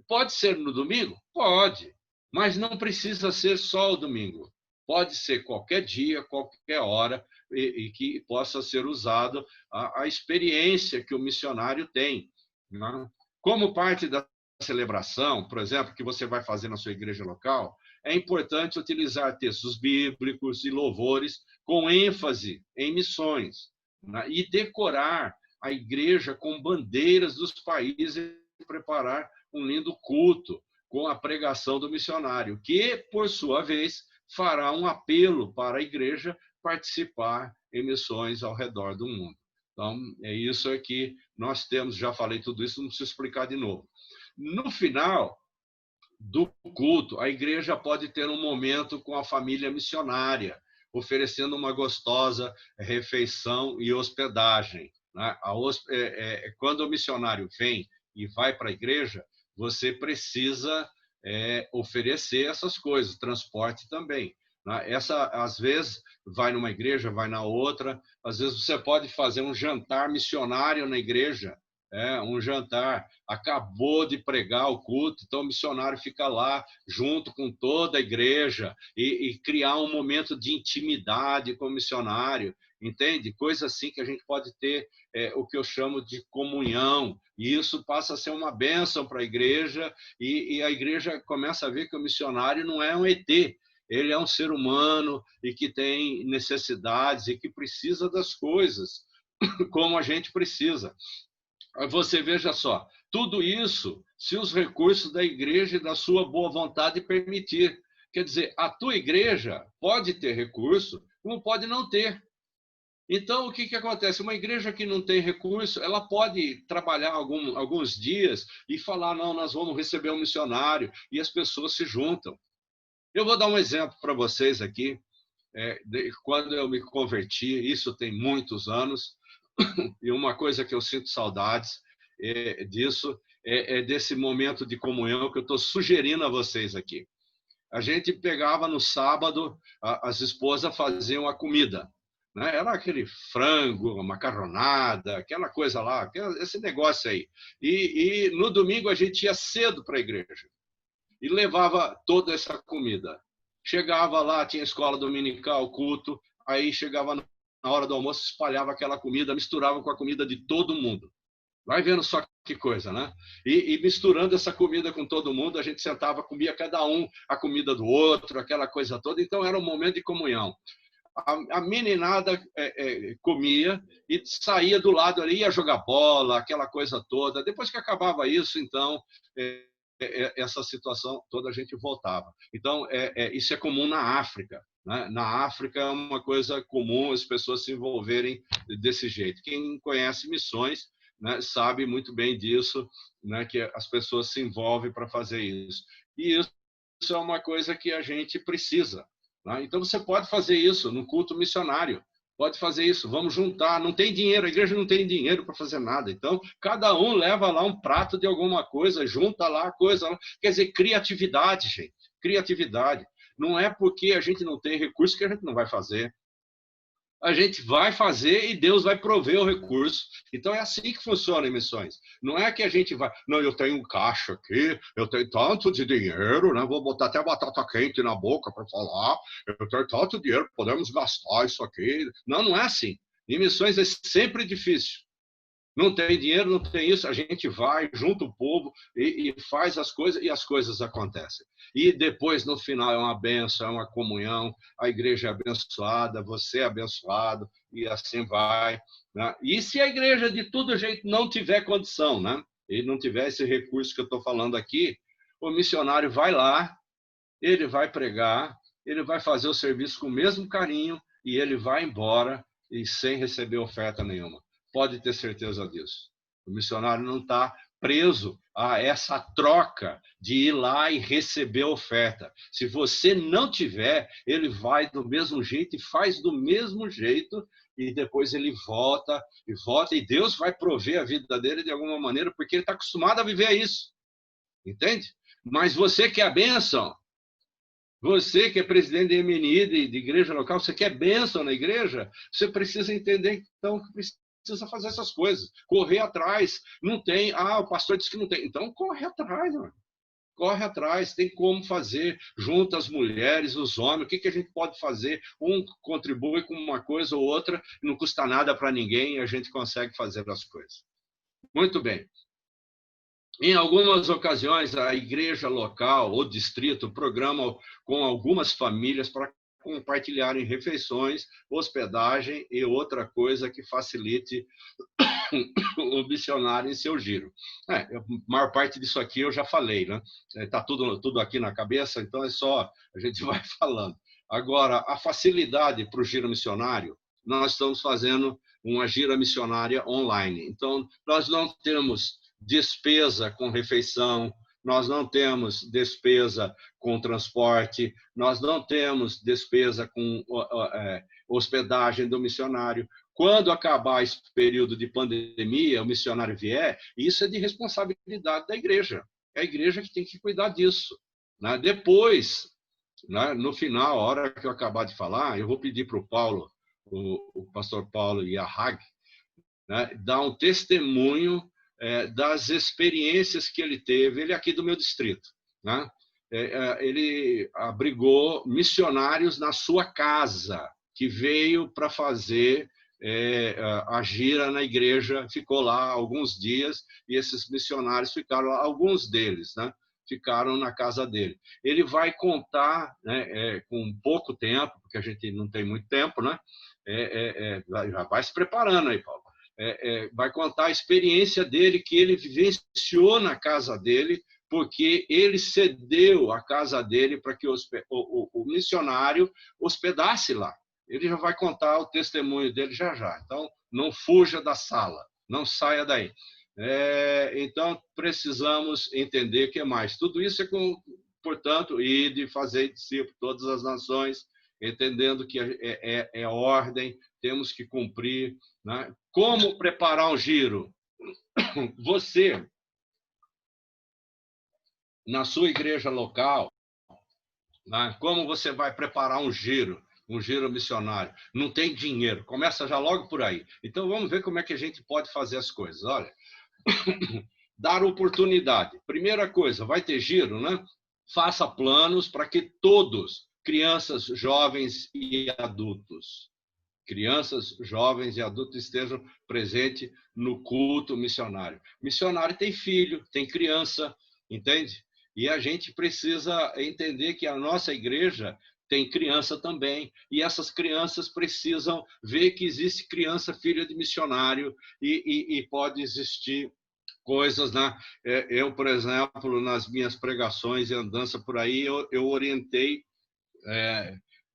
B: Pode ser no domingo? Pode. Mas não precisa ser só o domingo. Pode ser qualquer dia, qualquer hora, e que possa ser usado a experiência que o missionário tem, né? Como parte da celebração, por exemplo, que você vai fazer na sua igreja local, é importante utilizar textos bíblicos e louvores com ênfase em missões, né? E decorar a igreja com bandeiras dos países e preparar um lindo culto com a pregação do missionário, que, por sua vez, fará um apelo para a igreja participar em missões ao redor do mundo. Então, é isso que nós temos. Já falei tudo isso, não preciso explicar de novo. No final do culto, a igreja pode ter um momento com a família missionária, oferecendo uma gostosa refeição e hospedagem, né? Quando o missionário vem e vai para a igreja, você precisa oferecer essas coisas, transporte também. Às vezes, vai numa igreja, vai na outra. Às vezes, você pode fazer um jantar missionário na igreja, um jantar. Acabou de pregar o culto, então o missionário fica lá junto com toda a igreja e criar um momento de intimidade com o missionário, entende? Coisa assim que a gente pode ter o que eu chamo de comunhão, e isso passa a ser uma bênção para a igreja, e a igreja começa a ver que o missionário não é um ET, ele é um ser humano e que tem necessidades e que precisa das coisas como a gente precisa. Você veja só, tudo isso se os recursos da igreja e da sua boa vontade permitir. Quer dizer, a tua igreja pode ter recurso, como pode não ter. Então, o que acontece? Uma igreja que não tem recurso, ela pode trabalhar alguns dias e falar, não, nós vamos receber um missionário, e as pessoas se juntam. Eu vou dar um exemplo para vocês aqui. Quando eu me converti, isso tem muitos anos, e uma coisa que eu sinto saudades disso é desse momento de comunhão que eu estou sugerindo a vocês aqui. A gente pegava no sábado, as esposas faziam a comida, né? Era aquele frango, macarronada, aquela coisa lá, esse negócio aí. E no domingo a gente ia cedo para a igreja e levava toda essa comida. Chegava lá, tinha escola dominical, culto, aí chegava na hora do almoço, espalhava aquela comida, misturava com a comida de todo mundo. Vai vendo só que coisa, né? E misturando essa comida com todo mundo, a gente sentava, comia cada um a comida do outro, aquela coisa toda. Então, era um momento de comunhão. A meninada comia e saía do lado ali, ia jogar bola, aquela coisa toda. Depois que acabava isso, então, essa situação toda a gente voltava. Então, isso é comum na África, né? Na África é uma coisa comum as pessoas se envolverem desse jeito. Quem conhece missões, né, sabe muito bem disso, né, que as pessoas se envolvem para fazer isso. E isso é uma coisa que a gente precisa, né? Então, você pode fazer isso no culto missionário. Pode fazer isso, vamos juntar. Não tem dinheiro, a igreja não tem dinheiro para fazer nada. Então, cada um leva lá um prato de alguma coisa, junta lá a coisa. Quer dizer, criatividade, gente. Criatividade. Não é porque a gente não tem recurso que a gente não vai fazer. A gente vai fazer e Deus vai prover o recurso. Então é assim que funciona em missões. Não é que a gente vai, não, eu tenho um caixa aqui, eu tenho tanto de dinheiro, né? Vou botar até batata quente na boca para falar, eu tenho tanto dinheiro, podemos gastar isso aqui. Não, não é assim. Em missões é sempre difícil. Não tem dinheiro, não tem isso, a gente vai, junta o povo e faz as coisas e as coisas acontecem. E depois, no final, é uma bênção, é uma comunhão, a igreja é abençoada, você é abençoado, e assim vai. Né? E se a igreja, de todo jeito, não tiver condição, né? E não tiver esse recurso que eu estou falando aqui, o missionário vai lá, ele vai pregar, ele vai fazer o serviço com o mesmo carinho e ele vai embora e sem receber oferta nenhuma. Pode ter certeza disso. O missionário não está preso a essa troca de ir lá e receber oferta. Se você não tiver, ele vai do mesmo jeito e faz do mesmo jeito e depois ele volta e Deus vai prover a vida dele de alguma maneira porque ele está acostumado a viver isso. Entende? Mas você que é a bênção, você que é presidente de MNI, de igreja local, você quer bênção na igreja, você precisa entender então que precisa fazer essas coisas, correr atrás. Não tem, o pastor disse que não tem. Então, corre atrás, mano. Corre atrás, tem como fazer, junta as mulheres, os homens, o que a gente pode fazer? Um contribui com uma coisa ou outra, não custa nada para ninguém e a gente consegue fazer as coisas. Muito bem. Em algumas ocasiões, a igreja local ou distrito programa com algumas famílias para compartilharem refeições, hospedagem e outra coisa que facilite o missionário em seu giro. A maior parte disso aqui eu já falei, né? Está tudo aqui na cabeça, então é só a gente vai falando. Agora, a facilidade para o giro missionário, nós estamos fazendo uma gira missionária online. Então, nós não temos despesa com refeição, nós não temos despesa com transporte, nós não temos despesa com hospedagem do missionário. Quando acabar esse período de pandemia, o missionário vier, isso é de responsabilidade da igreja. É a igreja que tem que cuidar disso. Né? Depois, né, no final, a hora que eu acabar de falar, eu vou pedir para o Paulo, o pastor Paulo Yahag, né, dar um testemunho das experiências que ele teve, ele é aqui do meu distrito, né? Ele abrigou missionários na sua casa, que veio para fazer a gira na igreja, ficou lá alguns dias, e esses missionários ficaram lá, alguns deles, né? Ficaram na casa dele. Ele vai contar, né, com pouco tempo, porque a gente não tem muito tempo, né? Já vai se preparando aí, Paulo. Vai contar a experiência dele, que ele vivenciou na casa dele, porque ele cedeu a casa dele para que o missionário hospedasse lá. Ele já vai contar o testemunho dele já já. Então, não fuja da sala, não saia daí. Então, precisamos entender que é mais. Tudo isso portanto, ir de fazer discípulo todas as nações, entendendo que é ordem, temos que cumprir. Né? Como preparar um giro? Você, na sua igreja local, né? Como você vai preparar um giro missionário? Não tem dinheiro, começa já logo por aí. Então, vamos ver como é que a gente pode fazer as coisas. Olha, dar oportunidade. Primeira coisa, vai ter giro, né? Faça planos para que todos, crianças, jovens e adultos, estejam presentes no culto missionário. Missionário tem filho, tem criança, entende? E a gente precisa entender que a nossa igreja tem criança também, e essas crianças precisam ver que existe criança filha de missionário e pode existir coisas, né? Eu, por exemplo, nas minhas pregações e andança por aí, eu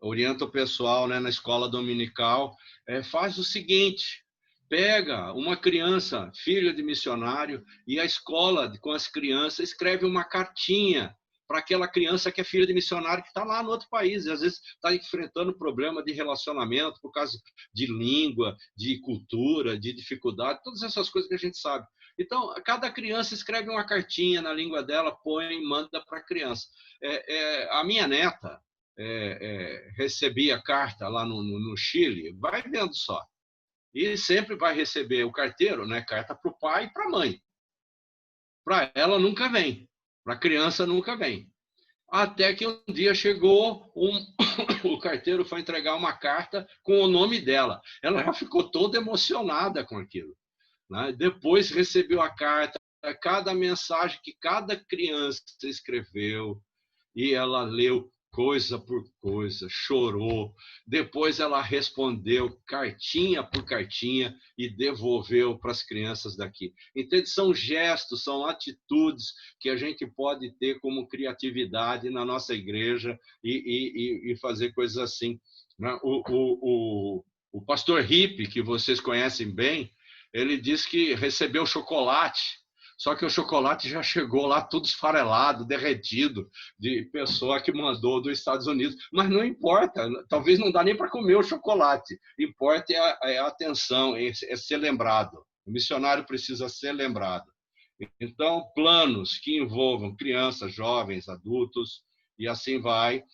B: oriento o pessoal, né, na escola dominical, faz o seguinte: pega uma criança, filha de missionário, e a escola, com as crianças, escreve uma cartinha para aquela criança que é filha de missionário, que está lá no outro país, e às vezes está enfrentando problema de relacionamento por causa de língua, de cultura, de dificuldade, todas essas coisas que a gente sabe. Então, cada criança escreve uma cartinha na língua dela, põe e manda para a criança. A minha neta, recebia carta lá no Chile, vai vendo só. E sempre vai receber o carteiro, né, carta para o pai e para a mãe. Para ela nunca vem, para a criança nunca vem. Até que um dia chegou, o carteiro foi entregar uma carta com o nome dela. Ela já ficou toda emocionada com aquilo, né? Depois recebeu a carta, cada mensagem que cada criança escreveu, e ela leu coisa por coisa, chorou. Depois ela respondeu cartinha por cartinha e devolveu para as crianças daqui. Então, são gestos, são atitudes que a gente pode ter como criatividade na nossa igreja e fazer coisas assim. O pastor Ripe, que vocês conhecem bem, ele disse que recebeu chocolate, só que o chocolate já chegou lá tudo esfarelado, derretido, de pessoa que mandou dos Estados Unidos. Mas não importa, talvez não dá nem para comer o chocolate. Importa a atenção, é ser lembrado. O missionário precisa ser lembrado. Então, planos que envolvam crianças, jovens, adultos, e assim vai,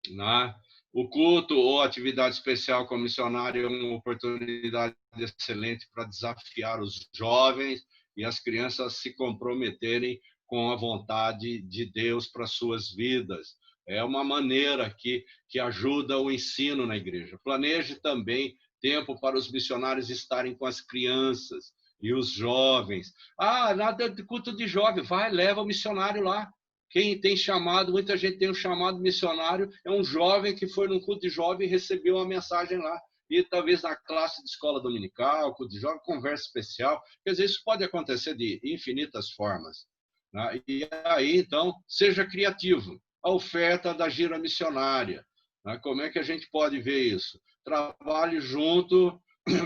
B: né? O culto ou atividade especial com o missionário é uma oportunidade excelente para desafiar os jovens e as crianças se comprometerem com a vontade de Deus para suas vidas. É uma maneira que ajuda o ensino na igreja. Planeje também tempo para os missionários estarem com as crianças e os jovens. Nada de culto de jovem, vai, leva o missionário lá. Quem tem chamado, muita gente tem um chamado missionário, é um jovem que foi num culto de jovem e recebeu uma mensagem lá. E talvez na classe de escola dominical, culto de jovem, conversa especial. Quer dizer, isso pode acontecer de infinitas formas, né? E aí, então, seja criativo. A oferta da gira missionária, né? Como é que a gente pode ver isso? Trabalhe junto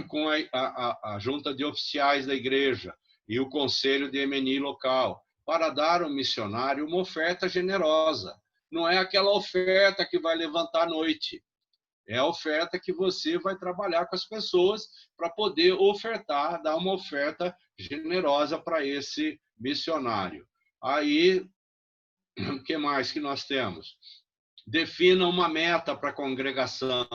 B: com a junta de oficiais da igreja e o conselho de MNI local, para dar ao missionário uma oferta generosa. Não é aquela oferta que vai levantar à noite. É a oferta que você vai trabalhar com as pessoas para poder ofertar, dar uma oferta generosa para esse missionário. Aí, o que mais que nós temos? Defina uma meta para a congregação.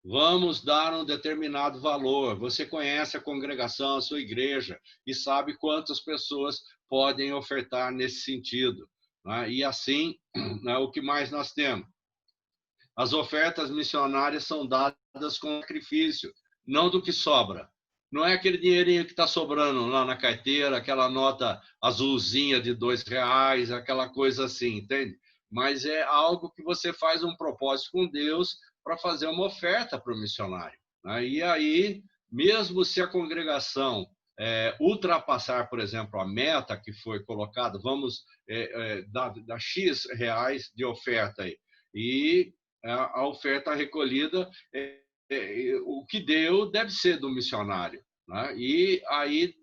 B: Vamos dar um determinado valor. Você conhece a congregação, a sua igreja, e sabe quantas pessoas podem ofertar nesse sentido, né? E assim, né, o que mais nós temos? As ofertas missionárias são dadas com sacrifício, não do que sobra. Não é aquele dinheirinho que está sobrando lá na carteira, aquela nota azulzinha de R$2, aquela coisa assim, entende? Mas é algo que você faz um propósito com Deus para fazer uma oferta para o missionário, né? E aí, mesmo se a congregação ultrapassar, por exemplo, a meta que foi colocada, vamos dar X reais de oferta aí, e a oferta recolhida, o que deu deve ser do missionário, né? E aí,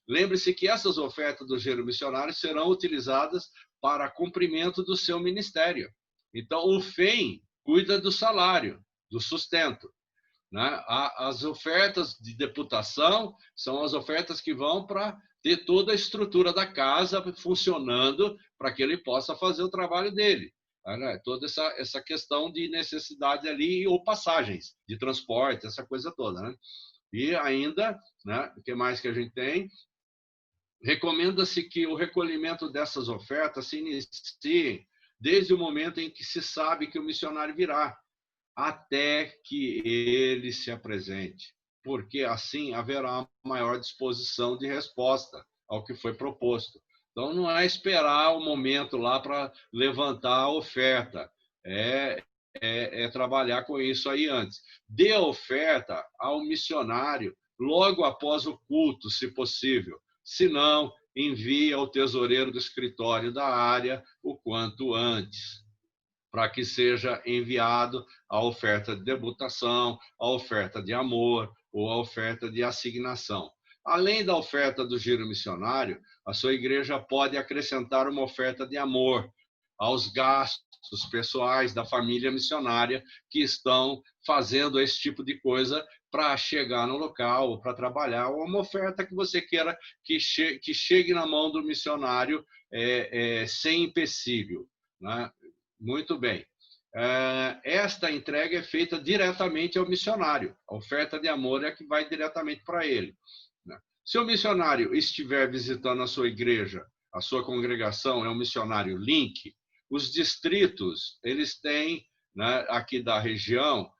B: lembre-se que essas ofertas do giro missionário serão utilizadas para cumprimento do seu ministério. Então, o FEM cuida do salário, do sustento, né? As ofertas de deputação são as ofertas que vão para ter toda a estrutura da casa funcionando para que ele possa fazer o trabalho dele, né? Toda essa questão de necessidade ali ou passagens de transporte, essa coisa toda, né? E ainda, né, o que mais que a gente tem? Recomenda-se que o recolhimento dessas ofertas se inicie desde o momento em que se sabe que o missionário virá, até que ele se apresente, porque assim haverá maior disposição de resposta ao que foi proposto. Então, não é esperar o momento lá para levantar a oferta, é trabalhar com isso aí antes. Dê a oferta ao missionário logo após o culto, se possível. Se não, envie ao tesoureiro do escritório da área o quanto antes, para que seja enviado a oferta de debutação, a oferta de amor ou a oferta de assignação. Além da oferta do giro missionário, a sua igreja pode acrescentar uma oferta de amor aos gastos pessoais da família missionária que estão fazendo esse tipo de coisa para chegar no local, para trabalhar, ou uma oferta que você queira que chegue na mão do missionário sem empecilho, né? Muito bem. esta entrega é feita diretamente ao missionário. A oferta de amor é que vai diretamente para ele. Se o missionário estiver visitando a sua igreja, a sua congregação é um missionário link, os distritos, eles têm, né, aqui da região,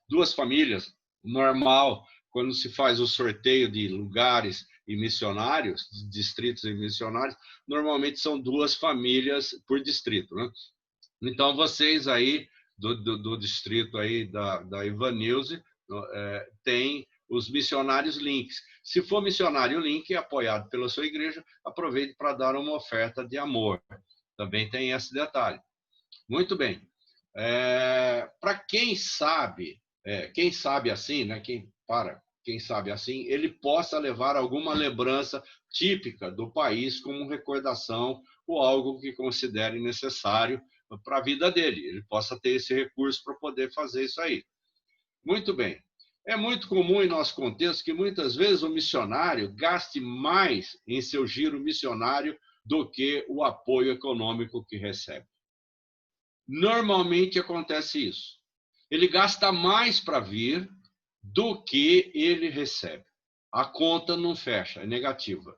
B: duas famílias. Normal, quando se faz o sorteio de lugares e missionários, distritos e missionários, normalmente são 2 famílias por distrito, né? Então, vocês aí, do distrito aí da Ivanilze, tem os missionários links. Se for missionário link, apoiado pela sua igreja, aproveite para dar uma oferta de amor. Também tem esse detalhe. Muito bem. Para quem sabe assim, né? Quem sabe assim, ele possa levar alguma lembrança típica do país como recordação ou algo que considere necessário para a vida dele. Ele possa ter esse recurso para poder fazer isso aí. Muito bem. É muito comum em nosso contexto que muitas vezes o missionário gaste mais em seu giro missionário do que o apoio econômico que recebe. Normalmente acontece isso. Ele gasta mais para vir do que ele recebe. A conta não fecha, é negativa.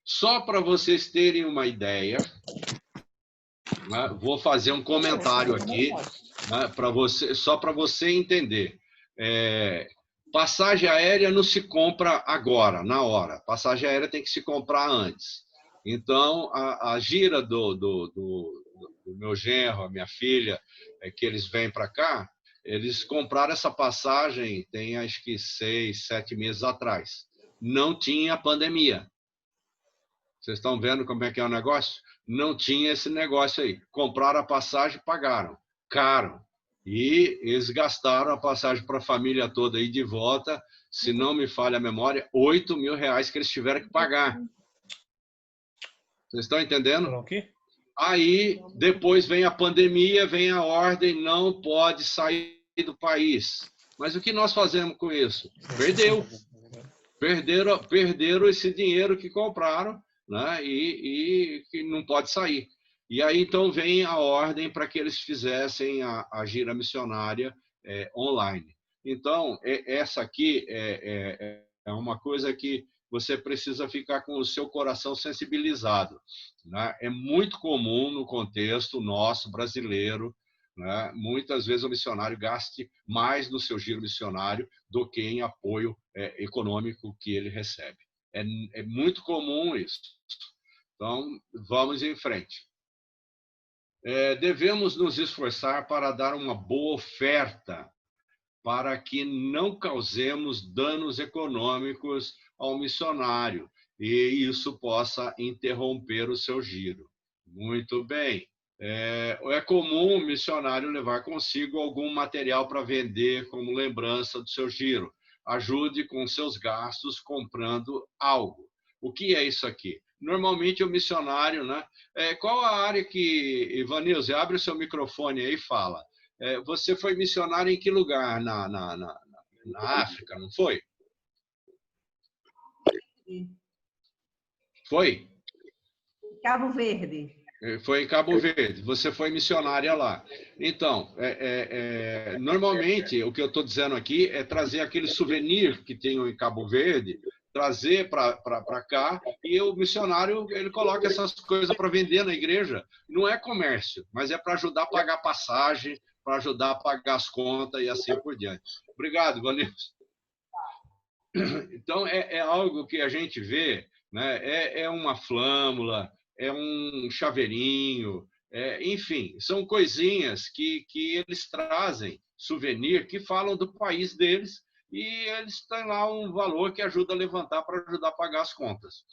B: Só para vocês terem uma ideia, né, vou fazer um comentário aqui, né, só para você entender. Passagem aérea não se compra agora, na hora. Passagem aérea tem que se comprar antes. Então, a gira do meu genro, a minha filha, que eles vêm para cá, eles compraram essa passagem tem acho que 6, 7 meses atrás. Não tinha pandemia. Vocês estão vendo como é que é o negócio? Não tinha esse negócio aí. Compraram a passagem, pagaram. Caro. E eles gastaram a passagem para a família toda aí de volta, se não me falha a memória, R$8.000 que eles tiveram que pagar. Vocês estão entendendo? Aí, depois vem a pandemia, vem a ordem, não pode sair do país. Mas o que nós fazemos com isso? Perderam esse dinheiro que compraram, né? E que não pode sair. E aí, então, vem a ordem para que eles fizessem a gira missionária online. Então, essa aqui é uma coisa que você precisa ficar com o seu coração sensibilizado, né? É muito comum no contexto nosso brasileiro, né? Muitas vezes o missionário gaste mais no seu giro missionário do que em apoio econômico que ele recebe. É muito comum isso. Então, vamos em frente. Devemos nos esforçar para dar uma boa oferta para que não causemos danos econômicos ao missionário e isso possa interromper o seu giro. Muito bem. É comum o missionário levar consigo algum material para vender como lembrança do seu giro. Ajude com seus gastos comprando algo. O que é isso aqui? Normalmente o missionário, né? Qual a área que... Ivanilze, abre o seu microfone aí e fala. Você foi missionário em que lugar? Na África, não foi? Foi?
C: Cabo Verde.
B: Foi em Cabo Verde. Você foi missionária lá. Então, normalmente, o que eu estou dizendo aqui é trazer aquele souvenir que tem em Cabo Verde, trazer para cá, e o missionário ele coloca essas coisas para vender na igreja. Não é comércio, mas é para ajudar a pagar passagem, para ajudar a pagar as contas e assim por diante. Obrigado, Vanilson. Então, é algo que a gente vê, né? É uma flâmula, é um chaveirinho, enfim, são coisinhas que eles trazem, souvenir, que falam do país deles, e eles têm lá um valor que ajuda a levantar para ajudar a pagar as contas.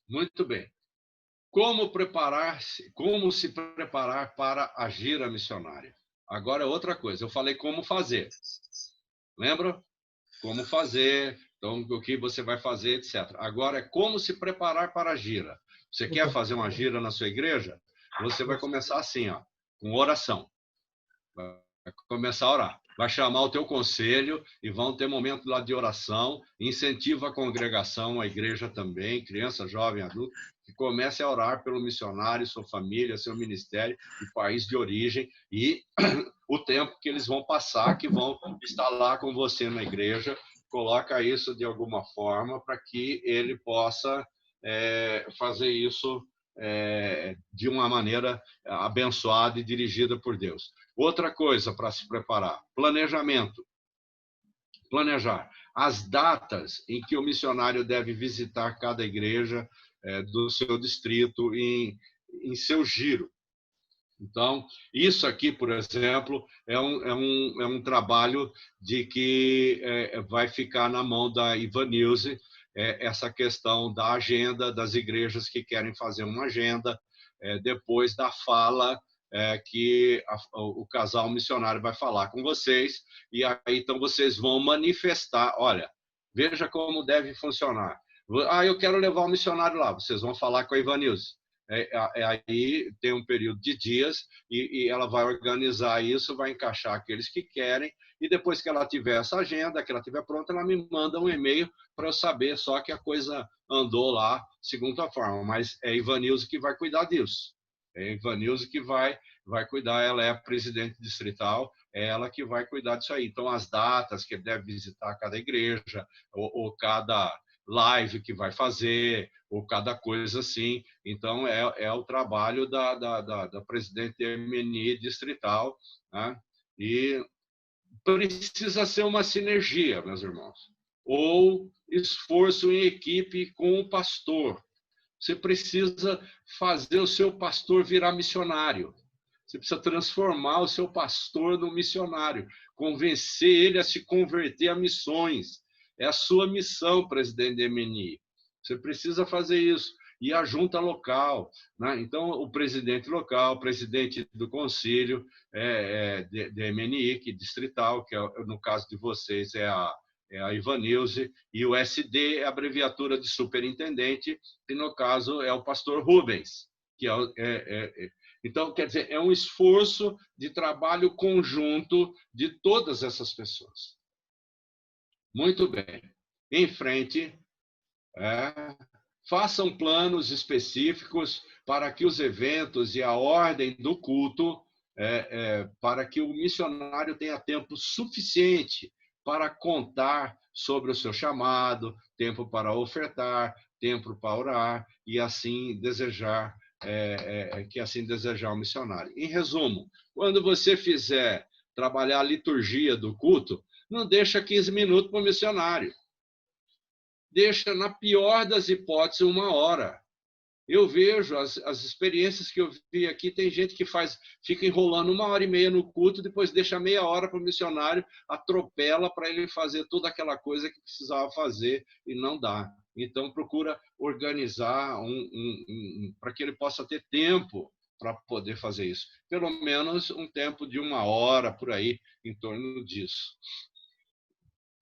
B: Muito bem. Como se preparar para a gira missionária? Agora é outra coisa. Eu falei como fazer. Lembra? Como fazer, então o que você vai fazer, etc. Agora é como se preparar para a gira. Você quer fazer uma gira na sua igreja? Você vai começar assim, ó, com oração. Vai começar a orar. Vai chamar o teu conselho e vão ter momento lá de oração. Incentiva a congregação, a igreja também, criança, jovem, adulto. que comece a orar pelo missionário, sua família, seu ministério e país de origem e o tempo que eles vão passar, que vão estar lá com você na igreja. Coloca isso de alguma forma para que ele possa fazer isso de uma maneira abençoada e dirigida por Deus. Outra coisa para se preparar, planejamento. Planejar as datas em que o missionário deve visitar cada igreja do seu distrito em seu giro. Então, isso aqui, por exemplo, é um trabalho de que vai ficar na mão da Ivanilze, essa questão da agenda das igrejas que querem fazer uma agenda, depois da fala que o casal missionário vai falar com vocês, e aí então vocês vão manifestar, olha, veja como deve funcionar. Eu quero levar o missionário lá, vocês vão falar com a Ivanilze. Aí tem um período de dias e ela vai organizar isso, vai encaixar aqueles que querem, e depois que ela tiver essa agenda, que ela tiver pronta, ela me manda um e-mail para eu saber só que a coisa andou lá segundo a forma, mas é a Ivanilze que vai cuidar disso. É a Ivanilze que vai cuidar, ela é a presidente distrital, é ela que vai cuidar disso aí. Então, as datas que ele deve visitar cada igreja, ou cada live que vai fazer, ou cada coisa assim. Então, é o trabalho da presidente da MNI distrital, né? E precisa ser uma sinergia, meus irmãos, ou esforço em equipe com o pastor. Você precisa fazer o seu pastor virar missionário. Você precisa transformar o seu pastor num missionário, convencer ele a se converter a missões. É a sua missão, presidente da MNI. Você precisa fazer isso. E a junta local, né? Então, o presidente local, o presidente do conselho da MNI, que distrital, que no caso de vocês é a Ivanilze, e o SD é a abreviatura de superintendente, que no caso é o pastor Rubens, que então, quer dizer, é um esforço de trabalho conjunto de todas essas pessoas. Muito bem. Em frente, façam planos específicos para que os eventos e a ordem do culto, para que o missionário tenha tempo suficiente para contar sobre o seu chamado, tempo para ofertar, tempo para orar e assim desejar o missionário. Em resumo, quando você fizer trabalhar a liturgia do culto, não deixa 15 minutos para o missionário. Deixa, na pior das hipóteses, 1 hora. Eu vejo as experiências que eu vi aqui, tem gente que fica enrolando 1h30 no culto, depois deixa meia hora para o missionário, atropela para ele fazer toda aquela coisa que precisava fazer e não dá. Então, procura organizar para que ele possa ter tempo para poder fazer isso. Pelo menos um tempo de 1 hora, por aí, em torno disso.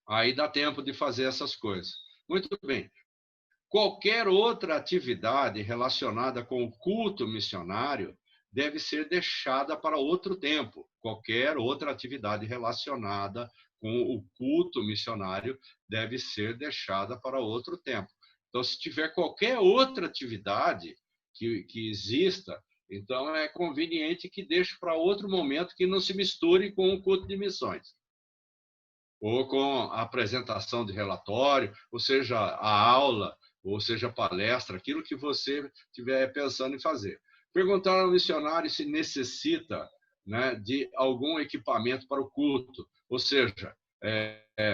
B: Aí dá tempo de fazer essas coisas. Muito bem. Qualquer outra atividade relacionada com o culto missionário deve ser deixada para outro tempo. Qualquer outra atividade relacionada com o culto missionário deve ser deixada para outro tempo. Então, se tiver qualquer outra atividade que exista, então é conveniente que deixe para outro momento, que não se misture com o culto de missões, ou com a apresentação de relatório, ou seja, a aula, ou seja, palestra, aquilo que você estiver pensando em fazer. Perguntar ao missionário se necessita, né, de algum equipamento para o culto, ou seja,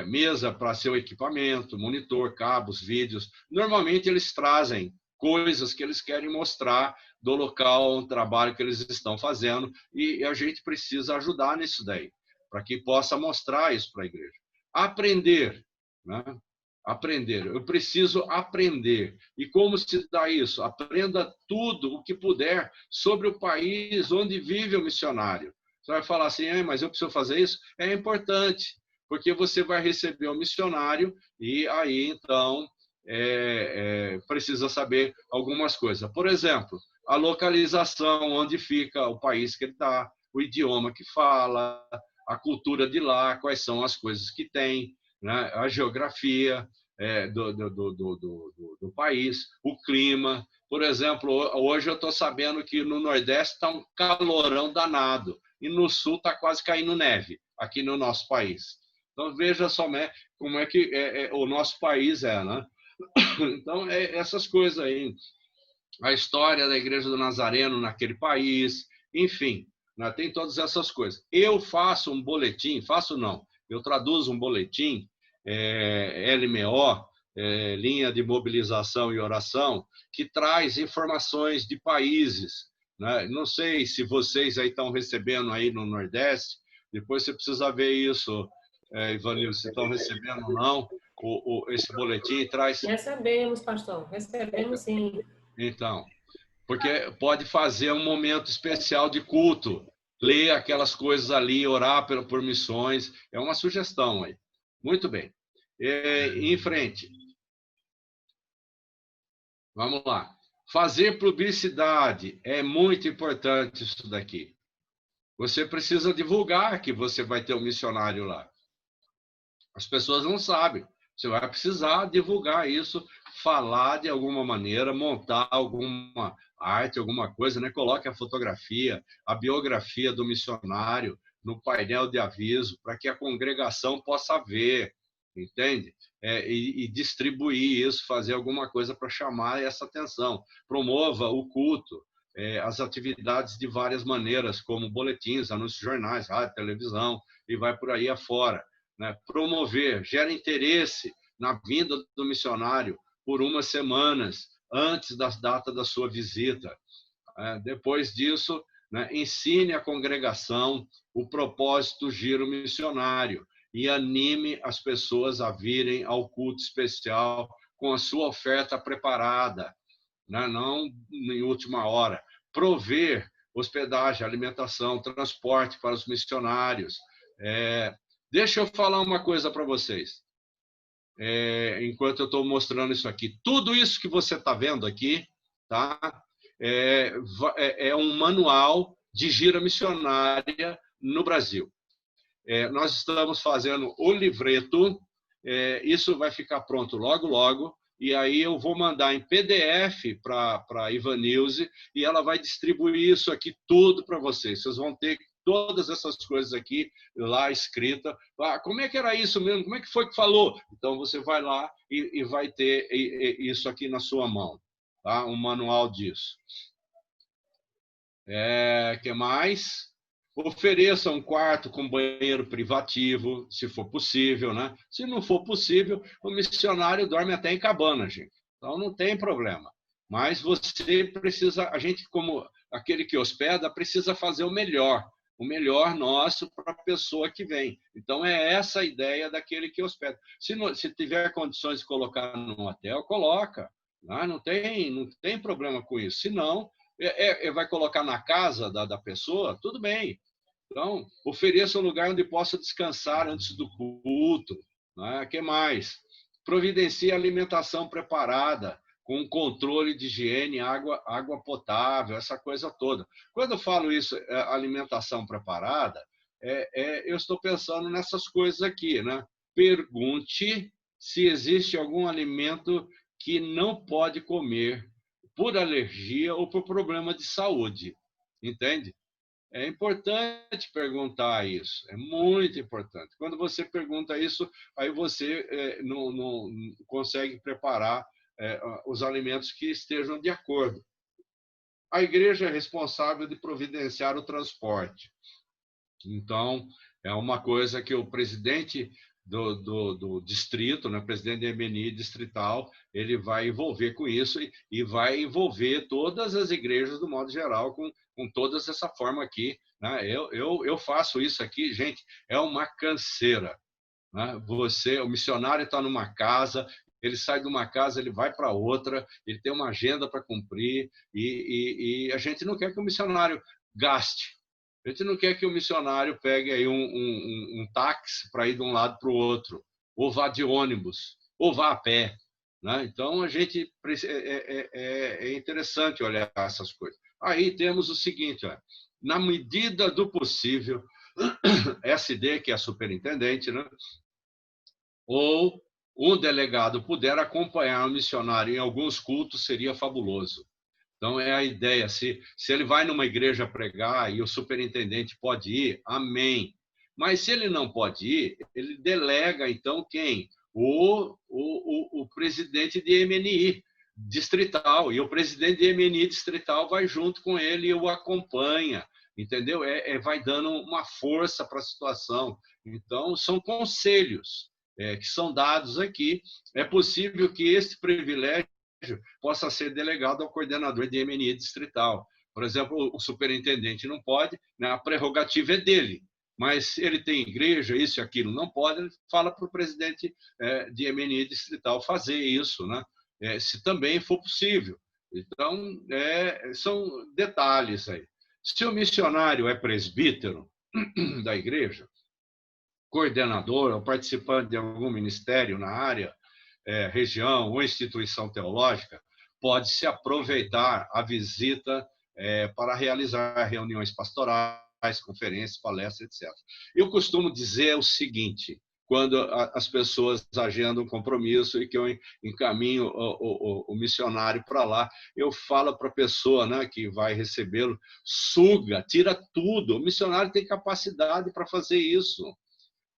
B: mesa para seu equipamento, monitor, cabos, vídeos. Normalmente eles trazem coisas que eles querem mostrar do local, um trabalho que eles estão fazendo, e a gente precisa ajudar nisso daí, para que possa mostrar isso para a igreja. Aprender, né? Aprender. Eu preciso aprender. E como se dá isso? Aprenda tudo o que puder sobre o país onde vive o missionário. Você vai falar assim, mas eu preciso fazer isso? É importante, porque você vai receber o missionário e aí, então, precisa saber algumas coisas. Por exemplo, a localização, onde fica o país que ele está, o idioma que fala, a cultura de lá, quais são as coisas que tem, né? A geografia do país, o clima, Por exemplo, hoje eu estou sabendo que no Nordeste está um calorão danado e no Sul está quase caindo neve, aqui no nosso país. Então, veja só como é que o nosso país é, né? Então, essas coisas aí. A história da Igreja do Nazareno naquele país, enfim, né? Tem todas essas coisas. Eu faço um boletim, faço não, eu traduzo um boletim, LMO, Linha de Mobilização e Oração, que traz informações de países, né? Não sei se vocês aí estão recebendo aí no Nordeste, depois você precisa ver isso, Ivanildo, se estão recebendo ou não, esse boletim traz...
A: Recebemos, pastor, recebemos sim.
B: Então, porque pode fazer um momento especial de culto, ler aquelas coisas ali, orar por missões, é uma sugestão aí. Muito bem. Em frente. Vamos lá. Fazer publicidade é muito importante isso daqui. Você precisa divulgar que você vai ter um missionário lá. As pessoas não sabem. Você vai precisar divulgar isso, falar de alguma maneira, montar alguma arte, alguma coisa, né? Coloque a fotografia, a biografia do missionário no painel de aviso, para que a congregação possa ver, entende? E distribuir isso, fazer alguma coisa para chamar essa atenção. Promova o culto, as atividades de várias maneiras, como boletins, anúncios de jornais, rádio, televisão, e vai por aí afora. Né? Promover, gera interesse na vinda do missionário por umas semanas antes da data da sua visita. Depois disso, né, ensine a congregação o propósito do giro missionário e anime as pessoas a virem ao culto especial com a sua oferta preparada, né, não em última hora. Prover hospedagem, alimentação, transporte para os missionários. Deixa eu falar uma coisa para vocês. Enquanto eu estou mostrando isso aqui. Tudo isso que você está vendo aqui, tá? É um manual de gira missionária no Brasil. Nós estamos fazendo o livreto, isso vai ficar pronto logo, logo, e aí eu vou mandar em PDF para a Ivanilze e ela vai distribuir isso aqui tudo para vocês. Vocês vão ter todas essas coisas aqui lá escrita. Como é que era isso mesmo? Como é que foi que falou? Então, você vai lá e vai ter isso aqui na sua mão, tá? Um manual disso. Que mais? Ofereça um quarto com banheiro privativo, se for possível, né? Se não for possível, o missionário dorme até em cabana, gente. Então, não tem problema. Mas você precisa, a gente, como aquele que hospeda, precisa fazer o melhor nosso para a pessoa que vem. Então, é essa a ideia daquele que hospeda. Se tiver condições de colocar num hotel, coloca. Não tem problema com isso. Se não, vai colocar na casa da pessoa, tudo bem. Então, ofereça um lugar onde possa descansar antes do culto. O que mais? Providencie alimentação preparada, com controle de higiene, água potável, essa coisa toda. Quando eu falo isso, alimentação preparada, eu estou pensando nessas coisas aqui, né? Pergunte se existe algum alimento que não pode comer por alergia ou por problema de saúde, entende? É importante perguntar isso, é muito importante. Quando você pergunta isso, aí você não consegue preparar os alimentos que estejam de acordo. A igreja é responsável de providenciar o transporte. Então, é uma coisa que o presidente do distrito, né, presidente da MNI distrital, ele vai envolver com isso e vai envolver todas as igrejas, do modo geral, com toda essa forma aqui. Né? Eu faço isso aqui, gente, é uma canseira. Né? O missionário está numa casa, ele sai de uma casa, ele vai para outra, ele tem uma agenda para cumprir, e a gente não quer que o missionário gaste. A gente não quer que o missionário pegue aí um táxi para ir de um lado para o outro, ou vá de ônibus, ou vá a pé. Né? Então, é interessante olhar essas coisas. Aí temos o seguinte, na medida do possível, SD, que é a superintendente, né? Ou um delegado puder acompanhar o missionário em alguns cultos, seria fabuloso. Então, é a ideia. Se ele vai numa igreja pregar e o superintendente pode ir, amém. Mas se ele não pode ir, ele delega, então, quem? O presidente de MNI distrital. E o presidente de MNI distrital vai junto com ele e o acompanha. Entendeu? Vai dando uma força para a situação. Então, são conselhos que são dados aqui. É possível que esse privilégio possa ser delegado ao coordenador de MNI distrital. Por exemplo, o superintendente não pode, né? A prerrogativa é dele, mas ele tem igreja, isso e aquilo, não pode, ele fala para o presidente de MNI distrital fazer isso, né? Se também for possível. Então, são detalhes aí. Se o missionário é presbítero da igreja, coordenador ou participante de algum ministério na área, região ou instituição teológica, pode-se aproveitar a visita para realizar reuniões pastorais, conferências, palestras, etc. Eu costumo dizer o seguinte, quando as pessoas agendam um compromisso e que eu encaminho o missionário para lá, eu falo para a pessoa, né, que vai recebê-lo, suga, tira tudo. O missionário tem capacidade para fazer isso.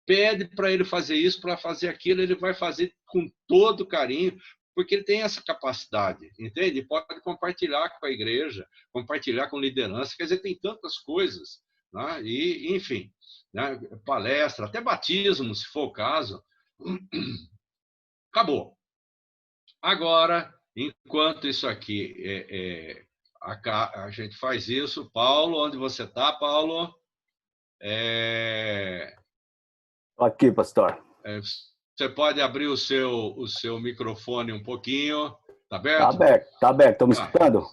B: Pede para ele fazer isso, para fazer aquilo, ele vai fazer com todo carinho, porque ele tem essa capacidade, entende? Pode compartilhar com a igreja, compartilhar com liderança, quer dizer, tem tantas coisas, né? E, enfim, né? Palestra, até batismo, se for o caso. Acabou. Agora, enquanto isso aqui, a gente faz isso, Paulo, onde você está, Paulo?
E: Aqui, pastor.
B: Você pode abrir o seu microfone um pouquinho. Está aberto?
E: Está aberto, está aberto. Estão me escutando?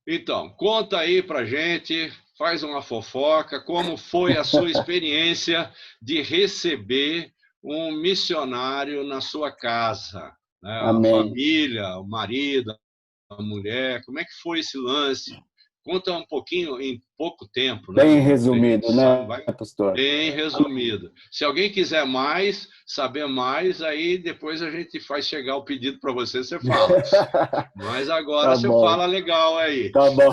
B: Então, conta aí para gente, faz uma fofoca, como foi a sua experiência de receber um missionário na sua casa? Né? A família, o marido, a mulher, como é que foi esse lance? Conta um pouquinho, em pouco tempo.
E: Bem resumido, né, pastor?
B: Bem resumido. Se alguém quiser mais, saber mais, aí depois a gente faz chegar o pedido para você, você fala. Mas agora você fala legal aí.
E: Tá bom.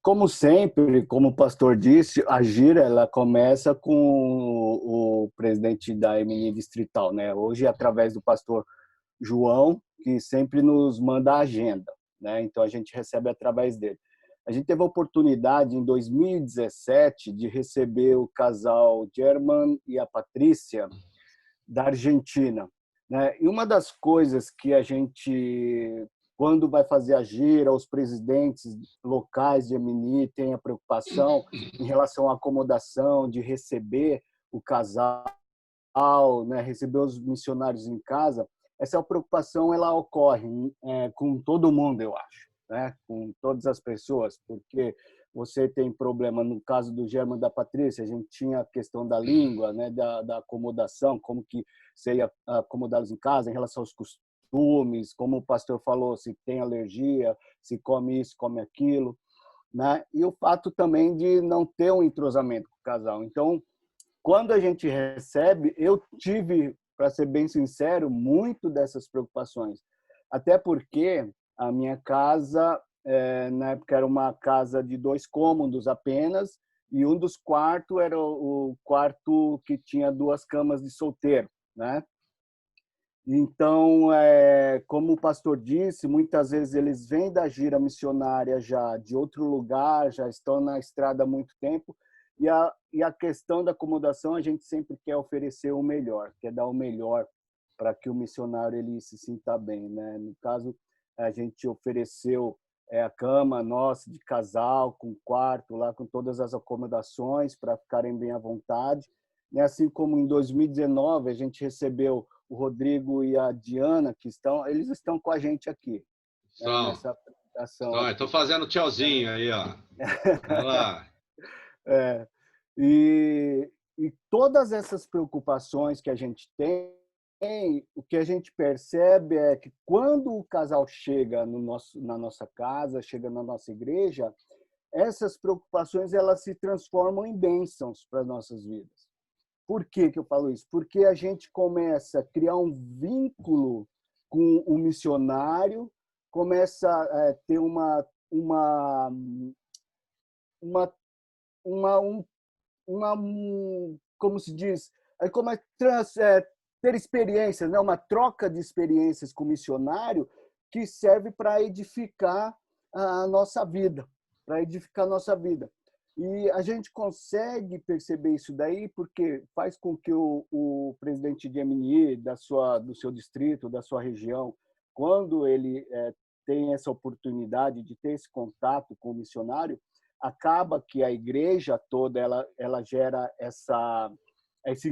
E: Como sempre, como o pastor disse, a gira ela começa com o presidente da MNI distrital, né? Hoje, através do pastor João, que sempre nos manda a agenda. Né? Então, a gente recebe através dele. A gente teve a oportunidade, em 2017, de receber o casal German e a Patrícia, da Argentina. Né? E uma das coisas que a gente, quando vai fazer a gira, os presidentes locais de MNI têm a preocupação em relação à acomodação, de receber o casal, né? Receber os missionários em casa. Essa preocupação ela ocorre com todo mundo, eu acho, né? Com todas as pessoas, porque você tem problema, no caso do German e da Patrícia, a gente tinha a questão da língua, né? da acomodação, como que você ia acomodá-los em casa, em relação aos costumes, como o pastor falou, se tem alergia, se come isso, come aquilo, né? E o fato também de não ter um entrosamento com o casal. Então, quando a gente recebe, eu tive, para ser bem sincero, muito dessas preocupações. Até porque a minha casa, na época, era uma casa de 2 cômodos apenas, e um dos quartos era o quarto que tinha 2 camas de solteiro, né? Então, como o pastor disse, muitas vezes eles vêm da gira missionária já de outro lugar, já estão na estrada há muito tempo, e a questão da acomodação, a gente sempre quer oferecer o melhor, quer dar o melhor para que o missionário ele se sinta bem, né? No caso, a gente ofereceu a cama nossa de casal, com quarto lá, com todas as acomodações para ficarem bem à vontade. E assim como em 2019 a gente recebeu o Rodrigo e a Diana, eles estão com a gente aqui.
B: Nessa apresentação. Estou fazendo tchauzinho aí, ó. Olha lá.
E: E todas essas preocupações que a gente tem, o que a gente percebe é que quando o casal chega na nossa casa, chega na nossa igreja, essas preocupações elas se transformam em bênçãos para as nossas vidas. Por que eu falo isso? Porque a gente começa a criar um vínculo com o missionário, começa a ter uma, uma, como se diz, aí começa a ter experiências, né? Uma troca de experiências com o missionário que serve para edificar a nossa vida, para edificar a nossa vida. E a gente consegue perceber isso daí porque faz com que o presidente de MNI, do seu distrito, da sua região, quando ele tem essa oportunidade de ter esse contato com o missionário, acaba que a igreja toda ela gera esse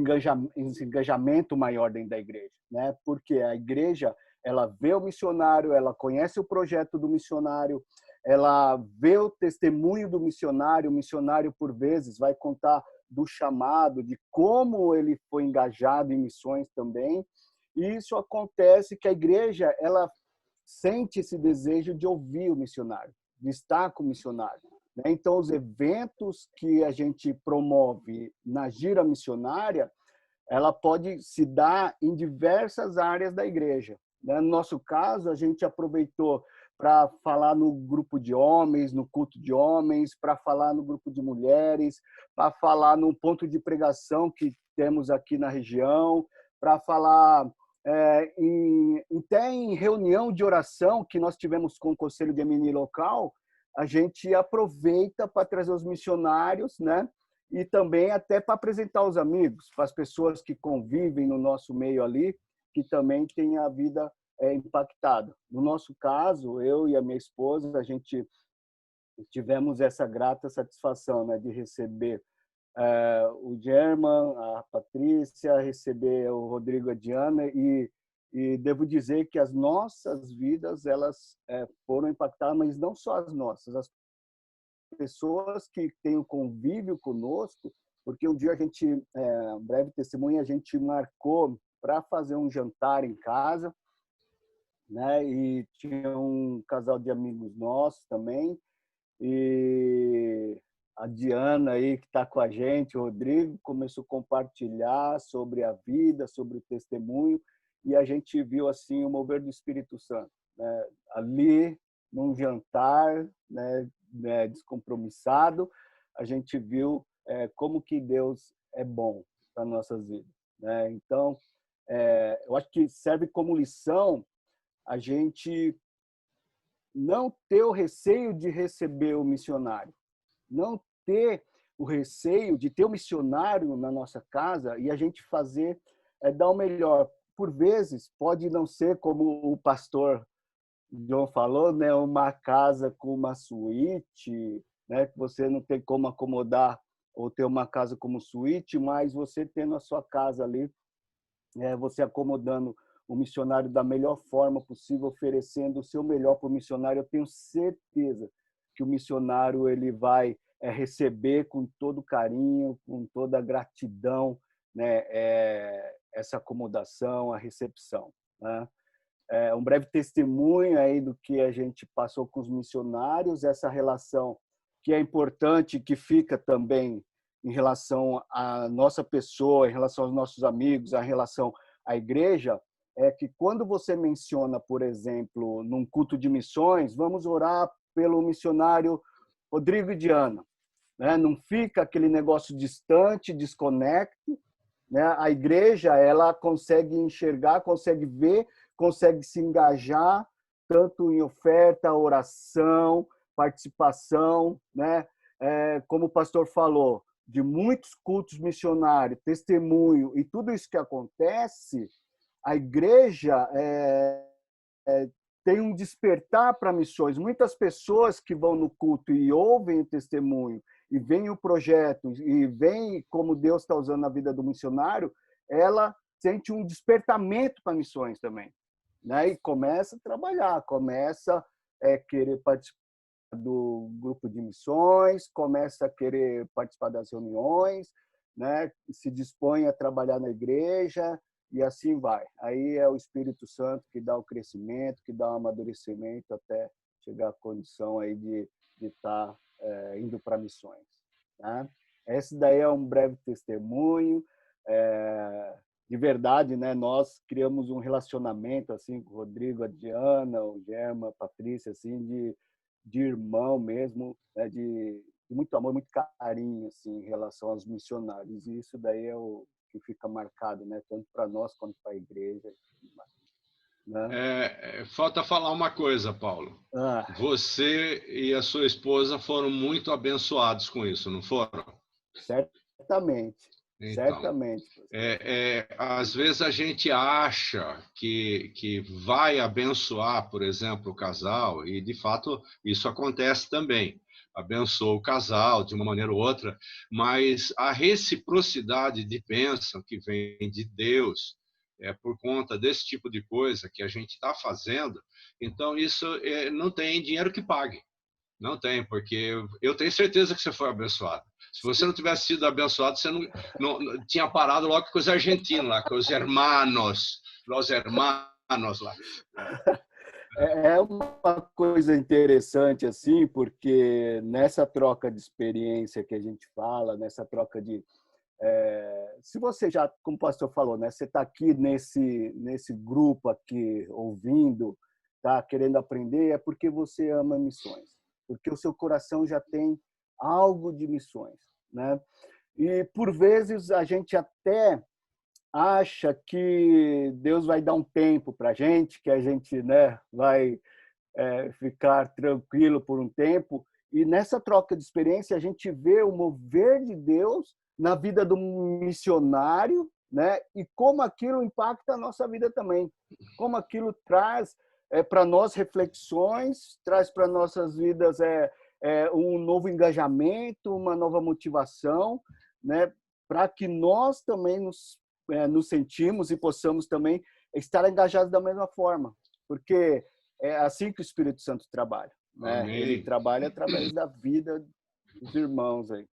E: engajamento maior dentro da igreja, né? Porque a igreja ela vê o missionário, ela conhece o projeto do missionário, ela vê o testemunho do missionário. O missionário, por vezes, vai contar do chamado, de como ele foi engajado em missões também. E isso acontece que a igreja ela sente esse desejo de ouvir o missionário, de estar com o missionário. Então, os eventos que a gente promove na gira missionária, ela pode se dar em diversas áreas da igreja. No nosso caso, a gente aproveitou para falar no grupo de homens, no culto de homens, para falar no grupo de mulheres, para falar no ponto de pregação que temos aqui na região, para falar até em reunião de oração que nós tivemos com o Conselho de MNI local, a gente aproveita para trazer os missionários, né? E também até para apresentar os amigos, para as pessoas que convivem no nosso meio ali, que também têm a vida impactada. No nosso caso, eu e a minha esposa, a gente tivemos essa grata satisfação, né, de receber o German, a Patrícia, receber o Rodrigo e a Diana, e devo dizer que as nossas vidas elas foram impactadas, mas não só as nossas, as pessoas que têm o convívio conosco, porque um dia a gente, um breve testemunho, a gente marcou para fazer um jantar em casa, né? E tinha um casal de amigos nossos também, e a Diana aí que está com a gente, o Rodrigo, começou a compartilhar sobre a vida, sobre o testemunho, e a gente viu assim o mover do Espírito Santo, né? Ali num jantar, né, descompromissado, a gente viu como que Deus é bom para nossas vidas, né? Então, eu acho que serve como lição a gente não ter o receio de receber o missionário, não ter o receio de ter o missionário na nossa casa e a gente fazer, dar o melhor. Por vezes, pode não ser como o pastor John falou, né, uma casa com uma suíte, né, que você não tem como acomodar ou ter uma casa como suíte, mas você tendo a sua casa ali, você acomodando o missionário da melhor forma possível, oferecendo o seu melhor para o missionário, eu tenho certeza que o missionário ele vai receber com todo carinho, com toda gratidão, né, essa acomodação, a recepção, né? Um breve testemunho aí do que a gente passou com os missionários, essa relação que é importante, que fica também em relação à nossa pessoa, em relação aos nossos amigos, a relação à igreja, é que quando você menciona, por exemplo, num culto de missões, vamos orar pelo missionário Rodrigo e Diana, né? Não fica aquele negócio distante, desconecto, né? A igreja ela consegue enxergar, consegue ver, consegue se engajar tanto em oferta, oração, participação, né? Como o pastor falou, de muitos cultos missionários, testemunho e tudo isso que acontece, a igreja tem um despertar para missões. Muitas pessoas que vão no culto e ouvem o testemunho, e veem o projeto, e veem como Deus está usando a vida do missionário, ela sente um despertamento para missões também, né? E começa a trabalhar, começa a querer participar do grupo de missões, começa a querer participar das reuniões, né? Se dispõe a trabalhar na igreja, e assim vai. Aí é o Espírito Santo que dá o crescimento, que dá o amadurecimento até chegar à condição aí de estar indo para missões, né? Esse daí é um breve testemunho. de verdade, né? Nós criamos um relacionamento assim com o Rodrigo, a Diana, o Germa, a Patrícia, assim, de irmão mesmo, né? De muito amor, muito carinho assim em relação aos missionários. E isso daí é o que fica marcado, né? Tanto para nós quanto para a igreja, né?
B: Falta falar uma coisa, Paulo. Você e a sua esposa foram muito abençoados com isso, não foram?
E: Certamente.
B: Então,
E: certamente.
B: Às vezes a gente acha que vai abençoar, por exemplo, o casal, e de fato isso acontece também. Abençoa o casal de uma maneira ou outra, mas a reciprocidade de bênção que vem de Deus por conta desse tipo de coisa que a gente está fazendo, então isso não tem dinheiro que pague. Não tem, porque eu tenho certeza que você foi abençoado. Se você não tivesse sido abençoado, você não tinha parado logo com os argentinos lá, com os hermanos lá.
E: É uma coisa interessante, assim, porque nessa troca de experiência que a gente fala, nessa troca de... se você já, como o pastor falou, né, você está aqui nesse grupo aqui, ouvindo, tá, querendo aprender, é porque você ama missões. Porque o seu coração já tem algo de missões, né? E, por vezes, a gente até acha que Deus vai dar um tempo para a gente, que a gente, né, vai ficar tranquilo por um tempo. E nessa troca de experiência, a gente vê o mover de Deus na vida do missionário, né? E como aquilo impacta a nossa vida também. Como aquilo traz para nós reflexões, traz para nossas vidas um novo engajamento, uma nova motivação, né? Para que nós também nos sentimos e possamos também estar engajados da mesma forma, porque é assim que o Espírito Santo trabalha, né? Ele trabalha através da vida dos irmãos aí,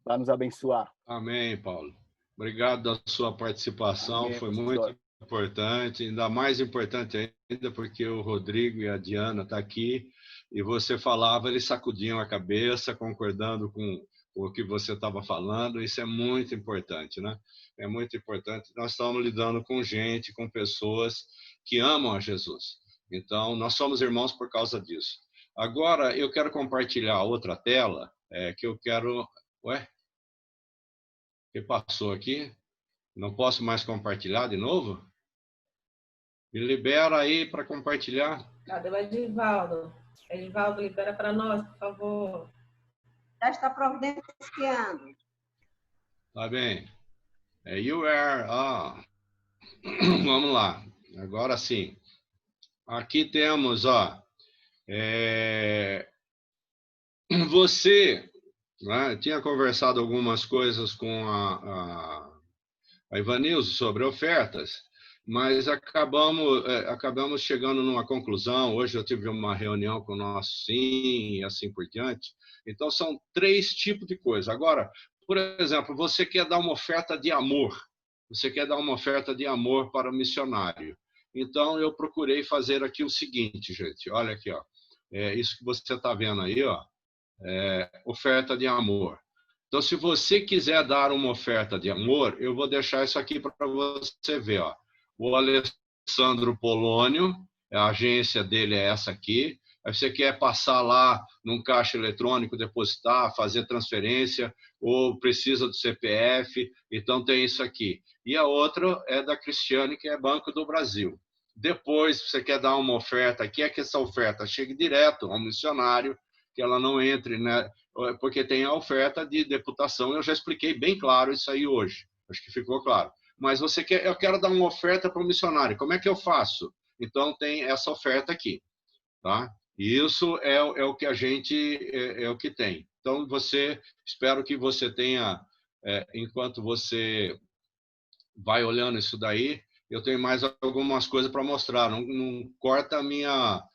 E: para nos abençoar.
B: Amém, Paulo. Obrigado da sua participação,
E: Amém,
B: foi
E: pastor.
B: muito importante, ainda mais importante ainda porque o Rodrigo e a Diana estão aqui e você falava, eles sacudiam a cabeça, concordando com o que você estava falando, isso é muito importante, né? É muito importante. Nós estamos lidando com gente, com pessoas que amam a Jesus. Então, nós somos irmãos por causa disso. Agora, eu quero compartilhar outra tela, que eu quero... Ué? O que passou aqui? Não posso mais compartilhar de novo? Me libera aí para compartilhar.
A: Cadê o Edivaldo? Edivaldo, libera para nós, por favor.
C: Já está providenciando.
B: Tá bem. You are... Vamos lá. Agora sim. Aqui temos, você, né, tinha conversado algumas coisas com a Ivanilson sobre ofertas, mas acabamos chegando numa conclusão. Hoje eu tive uma reunião com o nosso SIM e assim por diante. Então, são 3 tipos de coisa. Agora, por exemplo, você quer dar uma oferta de amor. Você quer dar uma oferta de amor para o missionário. Então, eu procurei fazer aqui o seguinte, gente. Olha aqui, isso que você está vendo aí, oferta de amor. Então, se você quiser dar uma oferta de amor, eu vou deixar isso aqui para você ver. O Alessandro Polônio, a agência dele é essa aqui. Aí você quer passar lá num caixa eletrônico, depositar, fazer transferência, ou precisa do CPF, então tem isso aqui. E a outra é da Cristiane, que é Banco do Brasil. Depois, você quer dar uma oferta aqui, é que essa oferta chegue direto ao missionário, que ela não entre, né? Porque tem a oferta de deputação. Eu já expliquei bem claro isso aí hoje. Acho que ficou claro. Mas eu quero dar uma oferta para o missionário. Como é que eu faço? Então, tem essa oferta aqui. Tá? E isso é o que a gente é o que tem. Então, espero que você tenha, enquanto você vai olhando isso daí, eu tenho mais algumas coisas para mostrar. Não corta a minha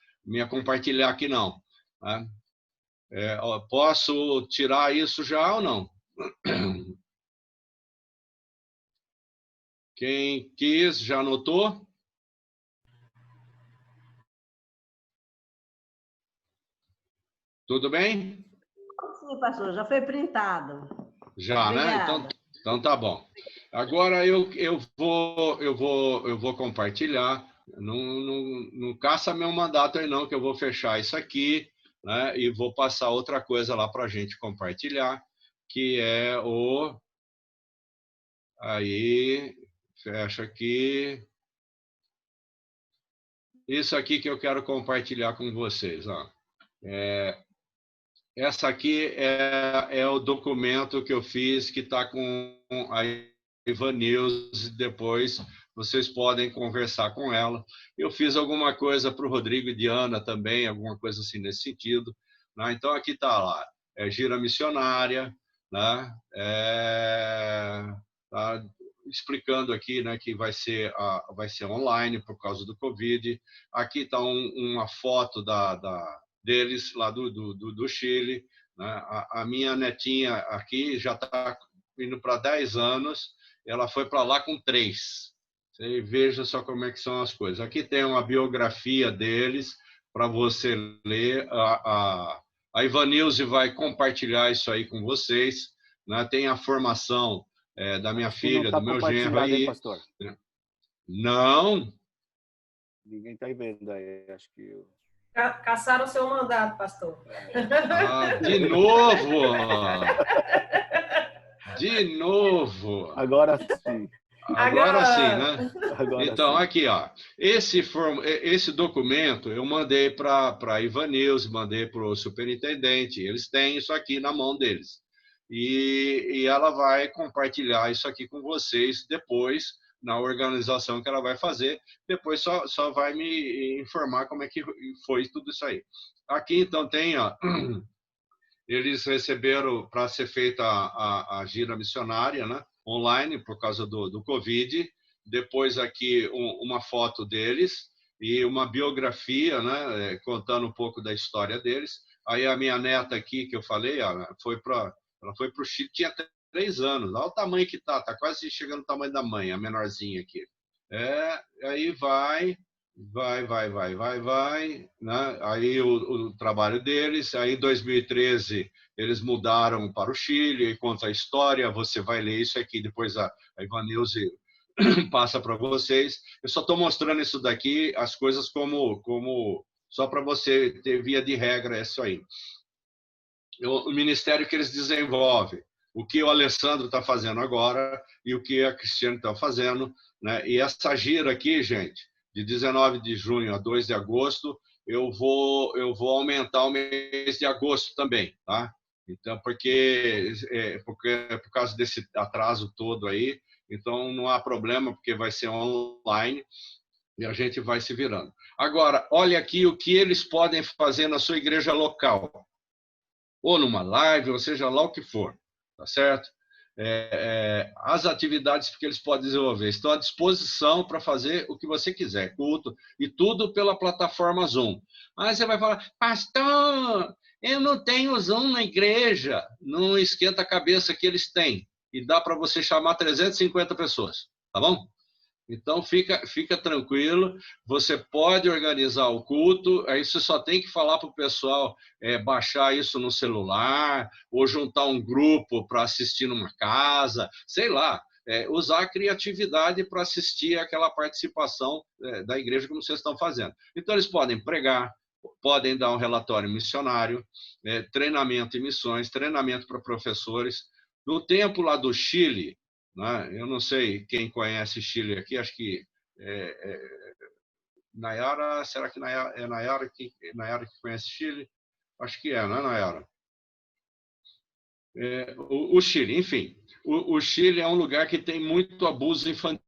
B: compartilhar aqui, não. Tá? Posso tirar isso já ou não? Quem quis, já anotou? Tudo bem?
C: Sim, pastor, já foi printado.
B: Já,
C: Obrigada.
B: né? Então tá bom. Agora eu vou compartilhar. Não caça meu mandato aí não, que eu vou fechar isso aqui, né? E vou passar outra coisa lá para a gente compartilhar, que é o... Aí, fecha aqui. Isso aqui que eu quero compartilhar com vocês. Ó. Essa aqui é o documento que eu fiz, que está com a Ivanilze. Depois vocês podem conversar com ela. Eu fiz alguma coisa para o Rodrigo e Diana também, alguma coisa assim nesse sentido. Né? Então, aqui está lá. Gira missionária, né? Tá explicando aqui, né, que vai ser online por causa do Covid. Aqui está uma foto deles lá do Chile. Né? A minha netinha aqui já está indo para 10 anos, ela foi para lá com 3. Você veja só como é que são as coisas. Aqui tem uma biografia deles para você ler. A Ivanilze vai compartilhar isso aí com vocês. Né? Tem a formação da minha filha, do meu genro aí.
E: Pastor?
B: Não.
E: Ninguém está vendo aí, acho que...
A: Caçaram o seu mandato, pastor.
B: De novo! De novo!
E: Agora sim.
B: Agora sim, né?
E: Agora
B: então,
E: sim.
B: aqui, ó. Esse documento eu mandei para a Ivanilze, mandei para o superintendente. Eles têm isso aqui na mão deles. E ela vai compartilhar isso aqui com vocês depois, na organização que ela vai fazer. Depois só vai me informar como é que foi tudo isso aí. Aqui, então, tem... Ó, eles receberam para ser feita a gira missionária, né? Online, por causa do Covid. Depois, aqui, uma foto deles e uma biografia, né? Contando um pouco da história deles. Aí, a minha neta aqui, que eu falei, ela foi para o Chile, tinha 3 anos. Olha o tamanho que está quase chegando ao tamanho da mãe, a menorzinha aqui. Aí vai, né? Aí o trabalho deles. Aí em 2013 eles mudaram para o Chile, e conta a história. Você vai ler isso aqui, depois a Ivanilze passa para vocês. Eu só estou mostrando isso daqui, as coisas como só para você ter via de regra, é isso aí. O ministério que eles desenvolvem, o que o Alessandro está fazendo agora e o que a Cristiane está fazendo, né? E essa gira aqui, gente, de 19 de junho a 2 de agosto, eu vou aumentar o mês de agosto também, tá? Então, porque por causa desse atraso todo aí, então não há problema, porque vai ser online e a gente vai se virando. Agora, olha aqui o que eles podem fazer na sua igreja local, ou numa live, ou seja lá o que for, tá certo? As atividades que eles podem desenvolver estão à disposição para fazer o que você quiser, culto, e tudo pela plataforma Zoom. Aí você vai falar, pastor, eu não tenho Zoom na igreja. Não esquenta a cabeça, que eles têm, e dá para você chamar 350 pessoas, tá bom? Então, fica tranquilo, você pode organizar o culto, aí você só tem que falar para o pessoal baixar isso no celular, ou juntar um grupo para assistir numa casa, sei lá, usar a criatividade para assistir aquela participação da igreja como vocês estão fazendo. Então, eles podem pregar, podem dar um relatório missionário, treinamento em missões, treinamento para professores. No tempo lá do Chile, eu não sei quem conhece Chile aqui, acho que Nayara, será que é Nayara que conhece Chile? Acho que não é Nayara? O Chile, enfim. O Chile é um lugar que tem muito abuso infantil.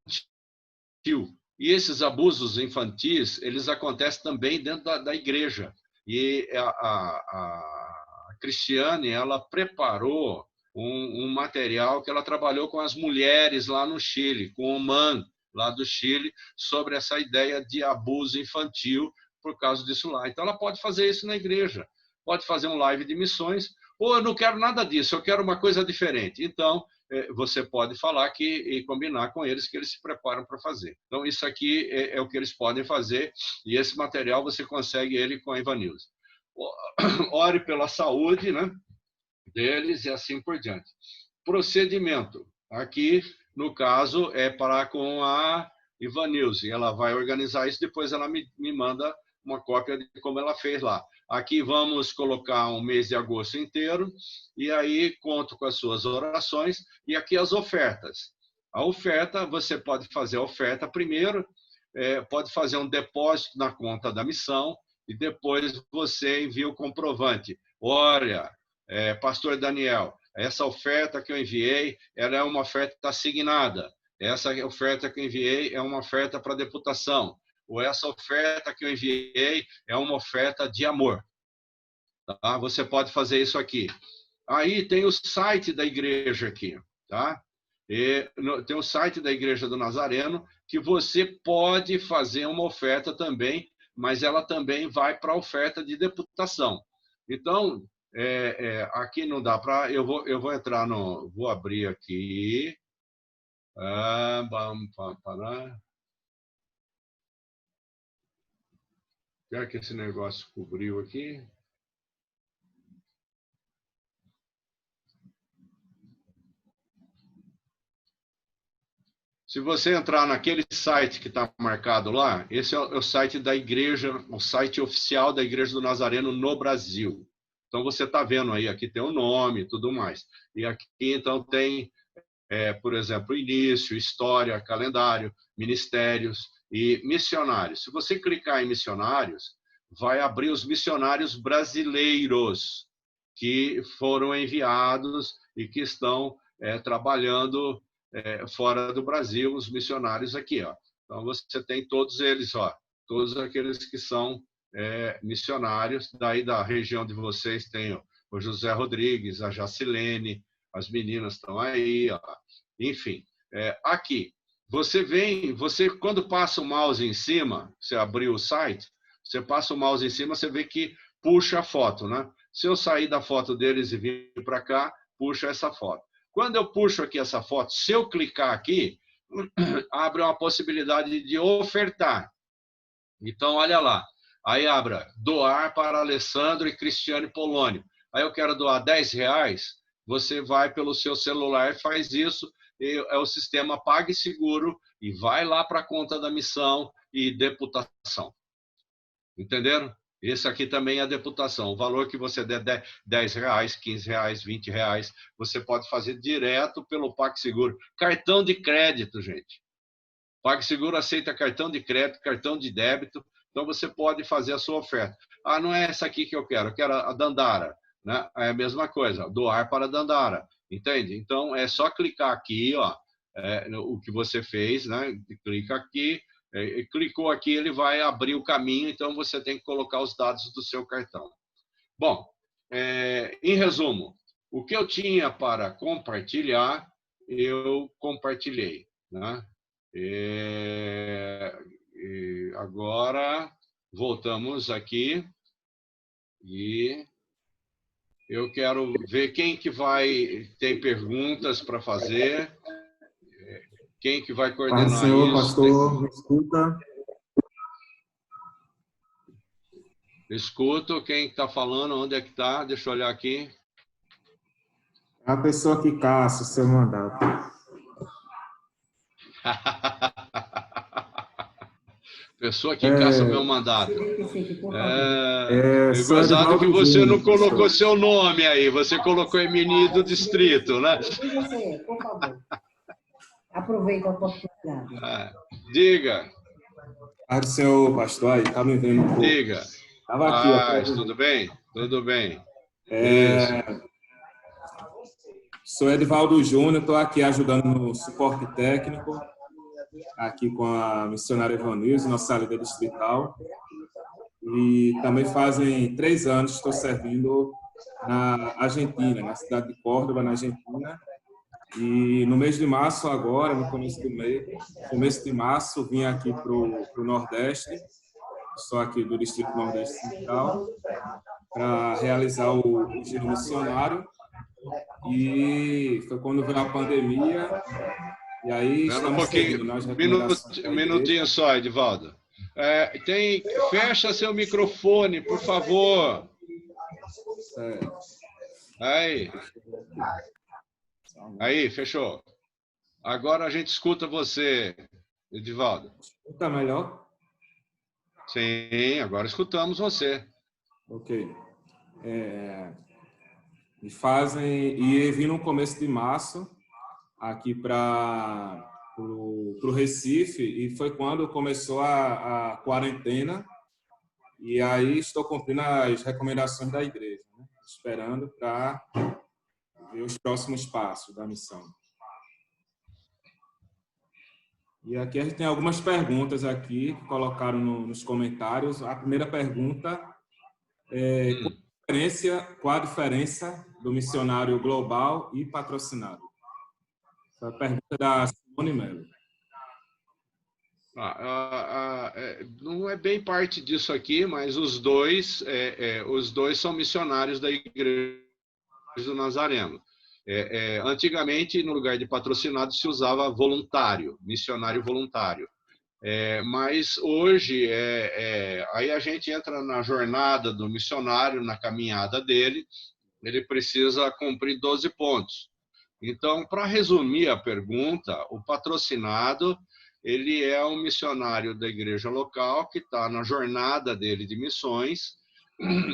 B: E esses abusos infantis, eles acontecem também dentro da igreja. E a Cristiane, ela preparou um material que ela trabalhou com as mulheres lá no Chile, com o MAN lá do Chile, sobre essa ideia de abuso infantil por causa disso lá. Então, ela pode fazer isso na igreja, pode fazer um live de missões, ou eu não quero nada disso, eu quero uma coisa diferente. Então, você pode falar e combinar com eles que eles se preparam para fazer. Então, isso aqui é o que eles podem fazer, e esse material você consegue ele com a Ivanilze. Ore pela saúde, né, deles e assim por diante. Procedimento. Aqui no caso, é para com a Ivanilze. Ela vai organizar isso, depois ela me manda uma cópia de como ela fez lá. Aqui vamos colocar um mês de agosto inteiro, e aí conto com as suas orações, e aqui as ofertas. A oferta, você pode fazer a oferta primeiro, pode fazer um depósito na conta da missão, e depois você envia o comprovante. Olha, pastor Daniel, essa oferta que eu enviei, ela é uma oferta assignada. Essa oferta que eu enviei é uma oferta para deputação. Ou essa oferta que eu enviei é uma oferta de amor. Tá? Você pode fazer isso aqui. Aí tem o site da igreja aqui. Tá? Tem o site da Igreja do Nazareno, que você pode fazer uma oferta também, mas ela também vai para a oferta de deputação. Então, aqui não dá para... Eu vou entrar no... Vou abrir aqui. Será que esse negócio cobriu aqui? Se você entrar naquele site que está marcado lá, esse é o site da igreja, o site oficial da Igreja do Nazareno no Brasil. Então, você está vendo aí, aqui tem o nome e tudo mais. E aqui, então, tem, por exemplo, início, história, calendário, ministérios e missionários. Se você clicar em missionários, vai abrir os missionários brasileiros que foram enviados e que estão trabalhando fora do Brasil, os missionários aqui. Ó. Então, você tem todos eles, ó, todos aqueles que são missionários. Daí, da região de vocês, tem o José Rodrigues, a Jacilene, as meninas estão aí. Ó. Enfim, aqui. Você quando passa o mouse em cima, você abriu o site, você passa o mouse em cima, você vê que puxa a foto, né? Se eu sair da foto deles e vir para cá, puxa essa foto. Quando eu puxo aqui essa foto, se eu clicar aqui, abre uma possibilidade de ofertar. Então, olha lá. Aí abra, doar para Alessandro e Cristiane Polônio. Aí eu quero doar R$10, você vai pelo seu celular e faz isso. É o sistema PagSeguro e vai lá para a conta da missão e deputação. Entenderam? Esse aqui também é a deputação. O valor que você der, R$10, R$15, R$20, você pode fazer direto pelo PagSeguro. Cartão de crédito, gente. PagSeguro aceita cartão de crédito, cartão de débito, então você pode fazer a sua oferta. Ah, não é essa aqui que eu quero a Dandara. Né? É a mesma coisa, doar para a Dandara. Entende? Então, é só clicar aqui, ó, o que você fez, né? Clica aqui. Clicou aqui, ele vai abrir o caminho, então você tem que colocar os dados do seu cartão. Bom, em resumo, o que eu tinha para compartilhar, eu compartilhei. Né? Agora, voltamos aqui e eu quero ver quem que tem perguntas para fazer. Quem que vai coordenar isso?
F: Senhor, pastor, me escuta.
B: Escuto. Quem está falando? Onde é que está? Deixa eu olhar aqui.
F: É a pessoa que caça o seu mandato.
B: Pessoa que caça o meu mandato. Gozado que você não colocou seu nome aí. Você colocou Emini do distrito, né?
G: E você, por favor. Aproveita a oportunidade.
B: Diga.
F: Pai do Senhor, pastor, aí, tá me vendo um pouco.
B: Diga.
F: Estava aqui.
B: Tudo bem? Tudo bem.
F: Sou Edivaldo Júnior, estou aqui ajudando no suporte técnico, aqui com a missionária Ivanilze, nossa líder distrital. E também fazem 3 anos que estou servindo na Argentina, na cidade de Córdoba, na Argentina. E no mês de março agora, no começo de março, vim aqui para o Nordeste, sou aqui do Distrito Nordeste Central, para realizar o giro missionário. E foi quando veio a pandemia, e aí estamos seguindo nas recomendações.
B: Minutinho só, Edivaldo. Fecha seu microfone, por favor. Aí, fechou. Agora a gente escuta você, Edivaldo.
F: Está melhor?
B: Sim, agora escutamos você.
F: Ok. E vim no começo de março aqui para o Recife, e foi quando começou a quarentena, e aí estou cumprindo as recomendações da igreja, né? Esperando para ver os próximos passos da missão. E aqui a gente tem algumas perguntas aqui que colocaram nos comentários. A primeira pergunta é qual a diferença do missionário global e patrocinado? Essa é a pergunta da Simone Mello.
B: Não é bem parte disso aqui, mas os dois são missionários da Igreja do Nazareno. Antigamente, no lugar de patrocinado, se usava voluntário, missionário voluntário. Mas hoje, aí a gente entra na jornada do missionário, na caminhada dele, ele precisa cumprir 12 pontos. Então, para resumir a pergunta, o patrocinado, ele é um missionário da igreja local que está na jornada dele de missões,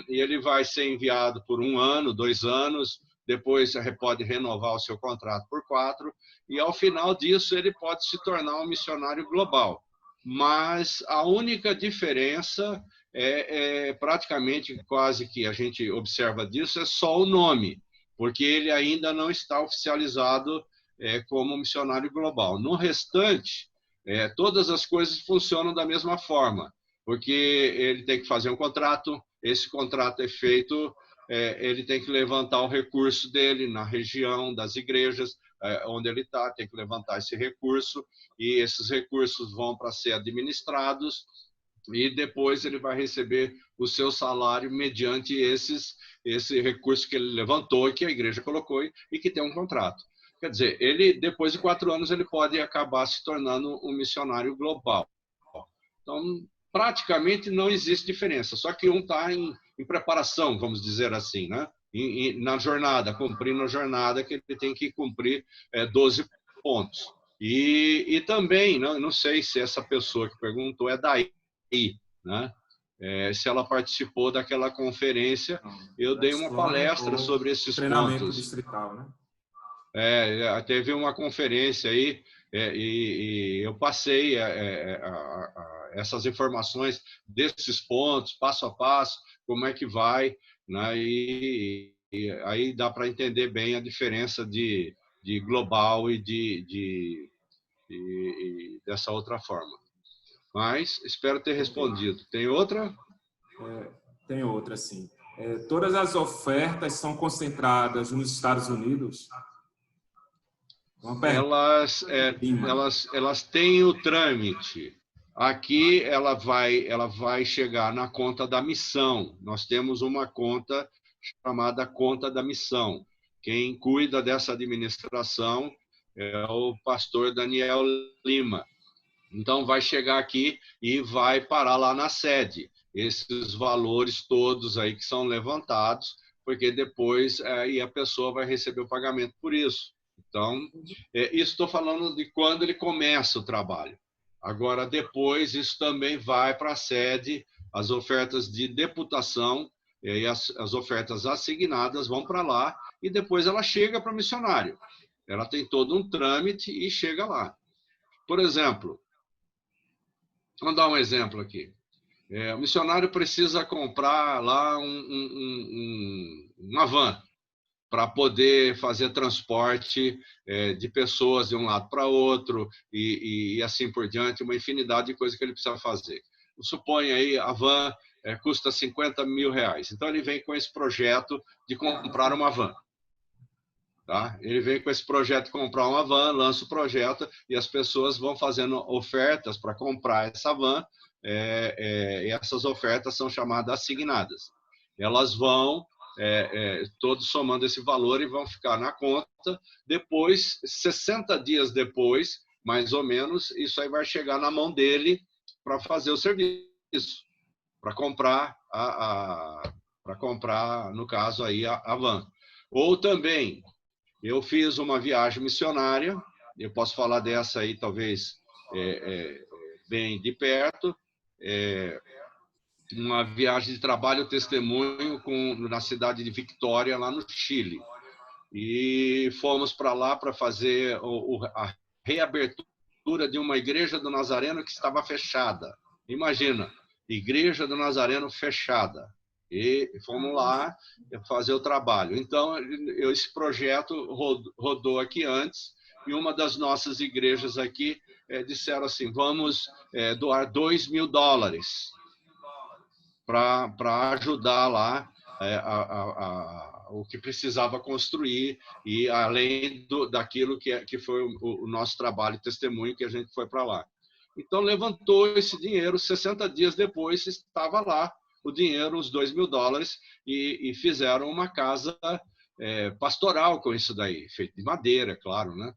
B: e ele vai ser enviado por 1 ano, 2 anos, depois pode renovar o seu contrato por 4, e ao final disso ele pode se tornar um missionário global. Mas a única diferença praticamente quase que a gente observa disso, é só o nome, porque ele ainda não está oficializado como missionário global. No restante, todas as coisas funcionam da mesma forma, porque ele tem que fazer um contrato, esse contrato é feito, ele tem que levantar o recurso dele na região das igrejas onde ele está, tem que levantar esse recurso, e esses recursos vão para ser administrados, e depois ele vai receber o seu salário mediante esse recurso que ele levantou, que a igreja colocou e que tem um contrato. Quer dizer, ele, depois de 4 anos, ele pode acabar se tornando um missionário global. Então, praticamente não existe diferença, só que um está em preparação, vamos dizer assim, né? Na jornada, cumprindo a jornada que ele tem que cumprir 12 pontos. E também, não sei se essa pessoa que perguntou é daí, né? Se ela participou daquela conferência, eu dei uma palestra sobre esses
F: treinamento
B: pontos.
F: distrital, né?
B: Teve uma conferência aí, e eu passei essas informações desses pontos, passo a passo, como é que vai, né? E aí dá para entender bem a diferença de global e dessa outra forma. Mas espero ter respondido. Tem outra?
F: Tem outra, sim. Todas as ofertas são concentradas nos Estados Unidos?
B: Elas têm o trâmite. Aqui ela vai chegar na conta da missão. Nós temos uma conta chamada conta da missão. Quem cuida dessa administração é o pastor Daniel Lima. Então vai chegar aqui e vai parar lá na sede. Esses valores todos aí que são levantados, porque depois aí a pessoa vai receber o pagamento por isso. Então, isso estou falando de quando ele começa o trabalho. Agora, depois, isso também vai para a sede, as ofertas de deputação e as ofertas assignadas vão para lá, e depois ela chega para o missionário. Ela tem todo um trâmite e chega lá. Por exemplo, vamos dar um exemplo aqui. O missionário precisa comprar lá uma van para poder fazer transporte de pessoas de um lado para outro e assim por diante, uma infinidade de coisas que ele precisa fazer. Suponha aí, a van custa R$50 mil. Então, ele vem com esse projeto de comprar uma van. Tá? Ele vem com esse projeto de comprar uma van, lança o projeto e as pessoas vão fazendo ofertas para comprar essa van, e essas ofertas são chamadas assignadas. Elas vão todos somando esse valor e vão ficar na conta. Depois, 60 dias depois, mais ou menos, isso aí vai chegar na mão dele para fazer o serviço, para comprar, no caso, aí, a van. Ou também, eu fiz uma viagem missionária eu posso falar dessa aí, talvez, bem de perto, uma viagem de trabalho testemunho na cidade de Vitória, lá no Chile. E fomos para lá para fazer a reabertura de uma igreja do Nazareno que estava fechada. Imagina, igreja do Nazareno fechada. E fomos lá fazer o trabalho. Então, esse projeto rodou aqui antes, e uma das nossas igrejas aqui disseram assim, vamos doar $2.000 para ajudar lá o que precisava construir, e além daquilo que foi o nosso trabalho, testemunho, que a gente foi para lá. Então, levantou esse dinheiro, 60 dias depois estava lá o dinheiro, os $2.000, e fizeram uma casa pastoral com isso daí, feito de madeira, claro, né?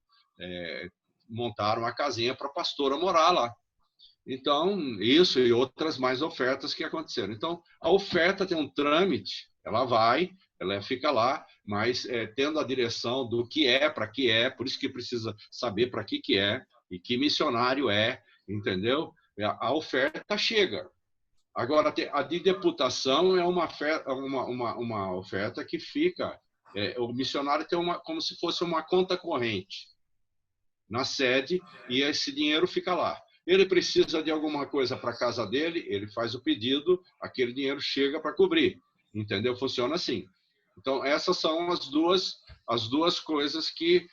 B: Montaram uma casinha para a pastora morar lá. Então, isso e outras mais ofertas que aconteceram. Então, a oferta tem um trâmite, ela fica lá, mas tendo a direção do que para que por isso que precisa saber para que e que missionário entendeu? A oferta chega. Agora, a de deputação é uma oferta que fica, o missionário tem como se fosse uma conta corrente na sede, e esse dinheiro fica lá. Ele precisa de alguma coisa para a casa dele, ele faz o pedido, aquele dinheiro chega para cobrir. Entendeu? Funciona assim. Então, essas são as duas coisas que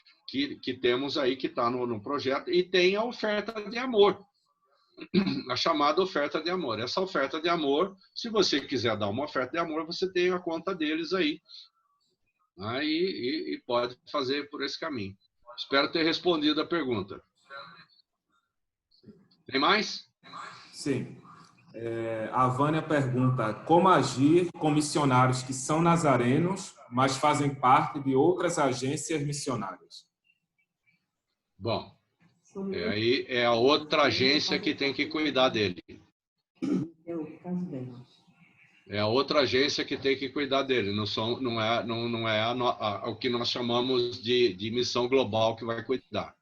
B: temos aí, que está no projeto. E tem a oferta de amor, a chamada oferta de amor. Essa oferta de amor, se você quiser dar uma oferta de amor, você tem a conta deles aí. E pode fazer por esse caminho. Espero ter respondido a pergunta. Tem mais?
F: Sim. A Vânia pergunta, como agir com missionários que são nazarenos, mas fazem parte de outras agências missionárias?
B: Bom, aí é a outra agência que tem que cuidar dele. É a outra agência que tem que cuidar dele. Não é o que nós chamamos de missão global que vai cuidar.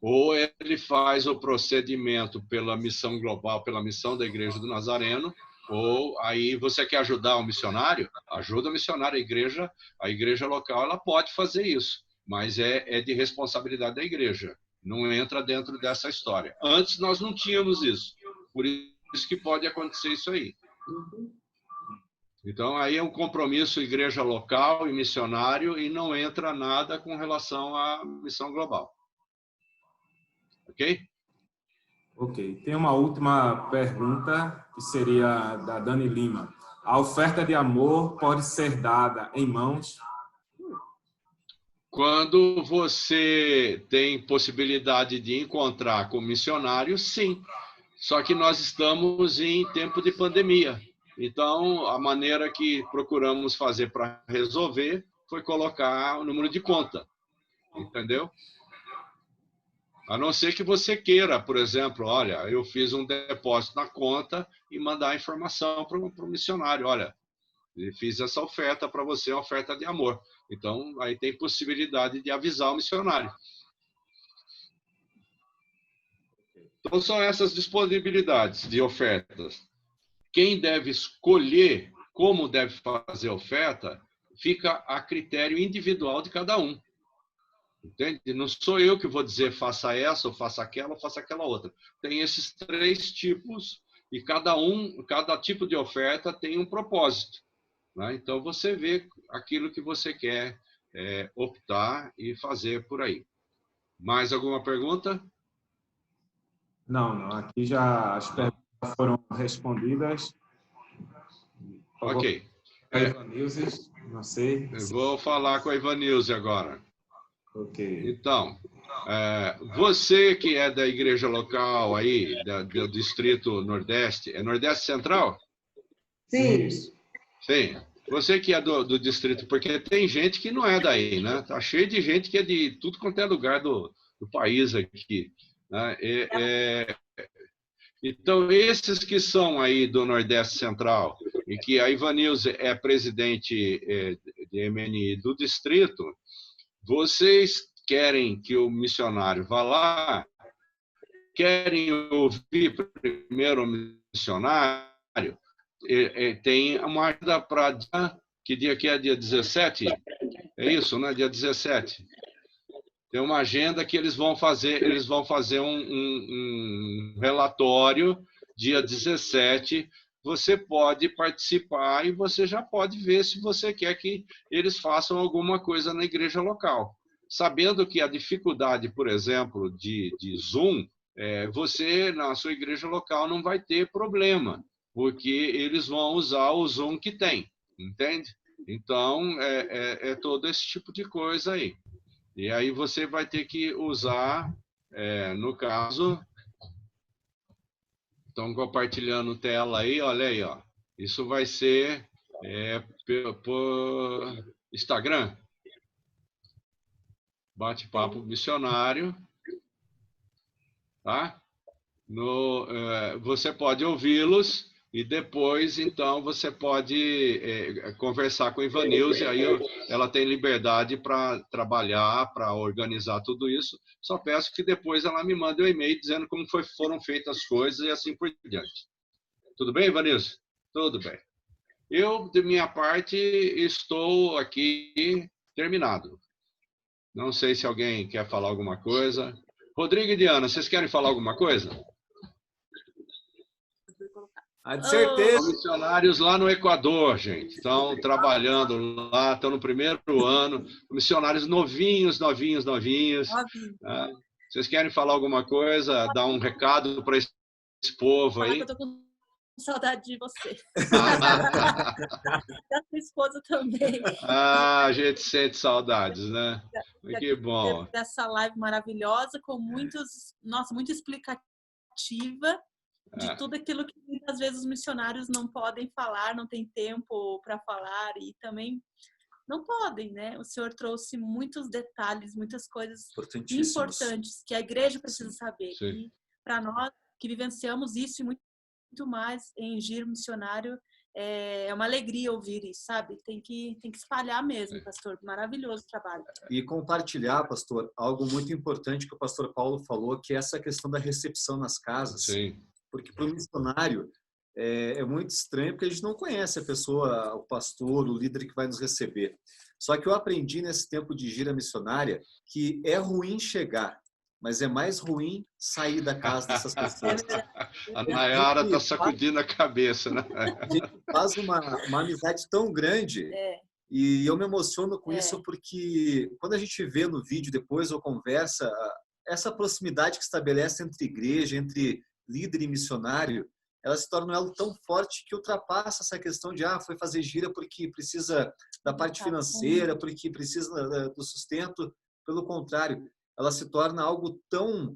B: Ou ele faz o procedimento pela missão global, pela missão da Igreja do Nazareno, ou aí você quer ajudar o missionário? Ajuda o missionário. A igreja local, ela pode fazer isso, mas é de responsabilidade da igreja. Não entra dentro dessa história. Antes nós não tínhamos isso. Por isso que pode acontecer isso aí. Então, aí é um compromisso igreja local e missionário, e não entra nada com relação à missão global. Ok?
F: Ok. Tem uma última pergunta, que seria da Dani Lima. A oferta de amor pode ser dada em mãos?
B: Quando você tem possibilidade de encontrar com missionário, sim. Só que nós estamos em tempo de pandemia. Então, a maneira que procuramos fazer para resolver foi colocar o número de conta. Entendeu? A não ser que você queira, por exemplo, olha, eu fiz um depósito na conta, e mandar a informação para o missionário. Olha, eu fiz essa oferta para você, uma oferta de amor. Então, aí tem possibilidade de avisar o missionário. Então, são essas disponibilidades de ofertas. Quem deve escolher como deve fazer a oferta, fica a critério individual de cada um. Entende? Não sou eu que vou dizer faça essa, ou faça aquela outra. Tem esses 3 tipos, e cada tipo de oferta tem um propósito. Né? Então, você vê aquilo que você quer optar e fazer por aí. Mais alguma pergunta?
F: Não. Aqui já as perguntas foram respondidas.
B: Ok.
F: Ivanilze, não sei.
B: Eu vou falar com a Ivanilze agora.
F: Ok.
B: Então, você que é da igreja local aí, do Distrito Nordeste, é Nordeste Central?
G: Sim.
B: Sim. Você que é do distrito, porque tem gente que não é daí, né? Tá cheio de gente que é de tudo quanto é lugar do país aqui. Né? Então, esses que são aí do Nordeste Central, e que a Ivanilze é presidente de MNI do distrito, vocês querem que o missionário vá lá, querem ouvir primeiro o missionário, tem uma agenda para que dia que é? Dia 17? É isso, né? Dia 17. Tem uma agenda que eles vão fazer um relatório dia 17. Você pode participar e você já pode ver se você quer que eles façam alguma coisa na igreja local. Sabendo que a dificuldade, por exemplo, de Zoom, você, na sua igreja local, não vai ter problema, porque eles vão usar o Zoom que tem, entende? Então, é todo esse tipo de coisa aí. E aí você vai ter que usar, no caso... Estão compartilhando tela aí, olha aí, ó. Isso vai ser por Instagram. Bate-papo missionário. Tá? Você pode ouvi-los e depois, então, você pode conversar com a Ivanilze, e aí ela tem liberdade para trabalhar, para organizar tudo isso. Só peço que depois ela me mande um e-mail dizendo como foram feitas as coisas e assim por diante. Tudo bem, Ivanilze? Tudo bem. Eu, de minha parte, estou aqui terminado. Não sei se alguém quer falar alguma coisa. Rodrigo e Diana, vocês querem falar alguma coisa?
H: De certeza.
B: Os missionários lá no Equador, gente, estão trabalhando lá, estão no primeiro ano, missionários novinhos. Tá? Vocês querem falar alguma coisa, dar um recado para esse povo aí?
I: Eu tô com saudade de você. Da sua esposa também.
B: A gente sente saudades, né? Que bom.
I: Dessa live maravilhosa, com muito explicativa, de tudo aquilo que muitas vezes os missionários não podem falar, não tem tempo para falar e também não podem, né? O senhor trouxe muitos detalhes, muitas coisas importantes que a igreja precisa saber. Sim. E para nós que vivenciamos isso e muito mais em giro missionário, é uma alegria ouvir isso, sabe? Tem que espalhar mesmo, pastor. Maravilhoso trabalho.
H: E compartilhar, pastor, algo muito importante que o pastor Paulo falou, que é essa questão da recepção nas casas.
B: Sim.
H: Porque para o missionário é muito estranho, porque a gente não conhece a pessoa, o pastor, o líder que vai nos receber. Só que eu aprendi nesse tempo de gira missionária que é ruim chegar, mas é mais ruim sair da casa dessas pessoas.
B: A Nayara está sacudindo a cabeça, né?
H: A gente faz uma amizade tão grande e eu me emociono com isso porque quando a gente vê no vídeo depois ou conversa, essa proximidade que estabelece entre igreja, entre líder e missionário, ela se torna um elo tão forte que ultrapassa essa questão de foi fazer gira porque precisa da parte financeira, porque precisa do sustento. Pelo contrário, ela se torna algo tão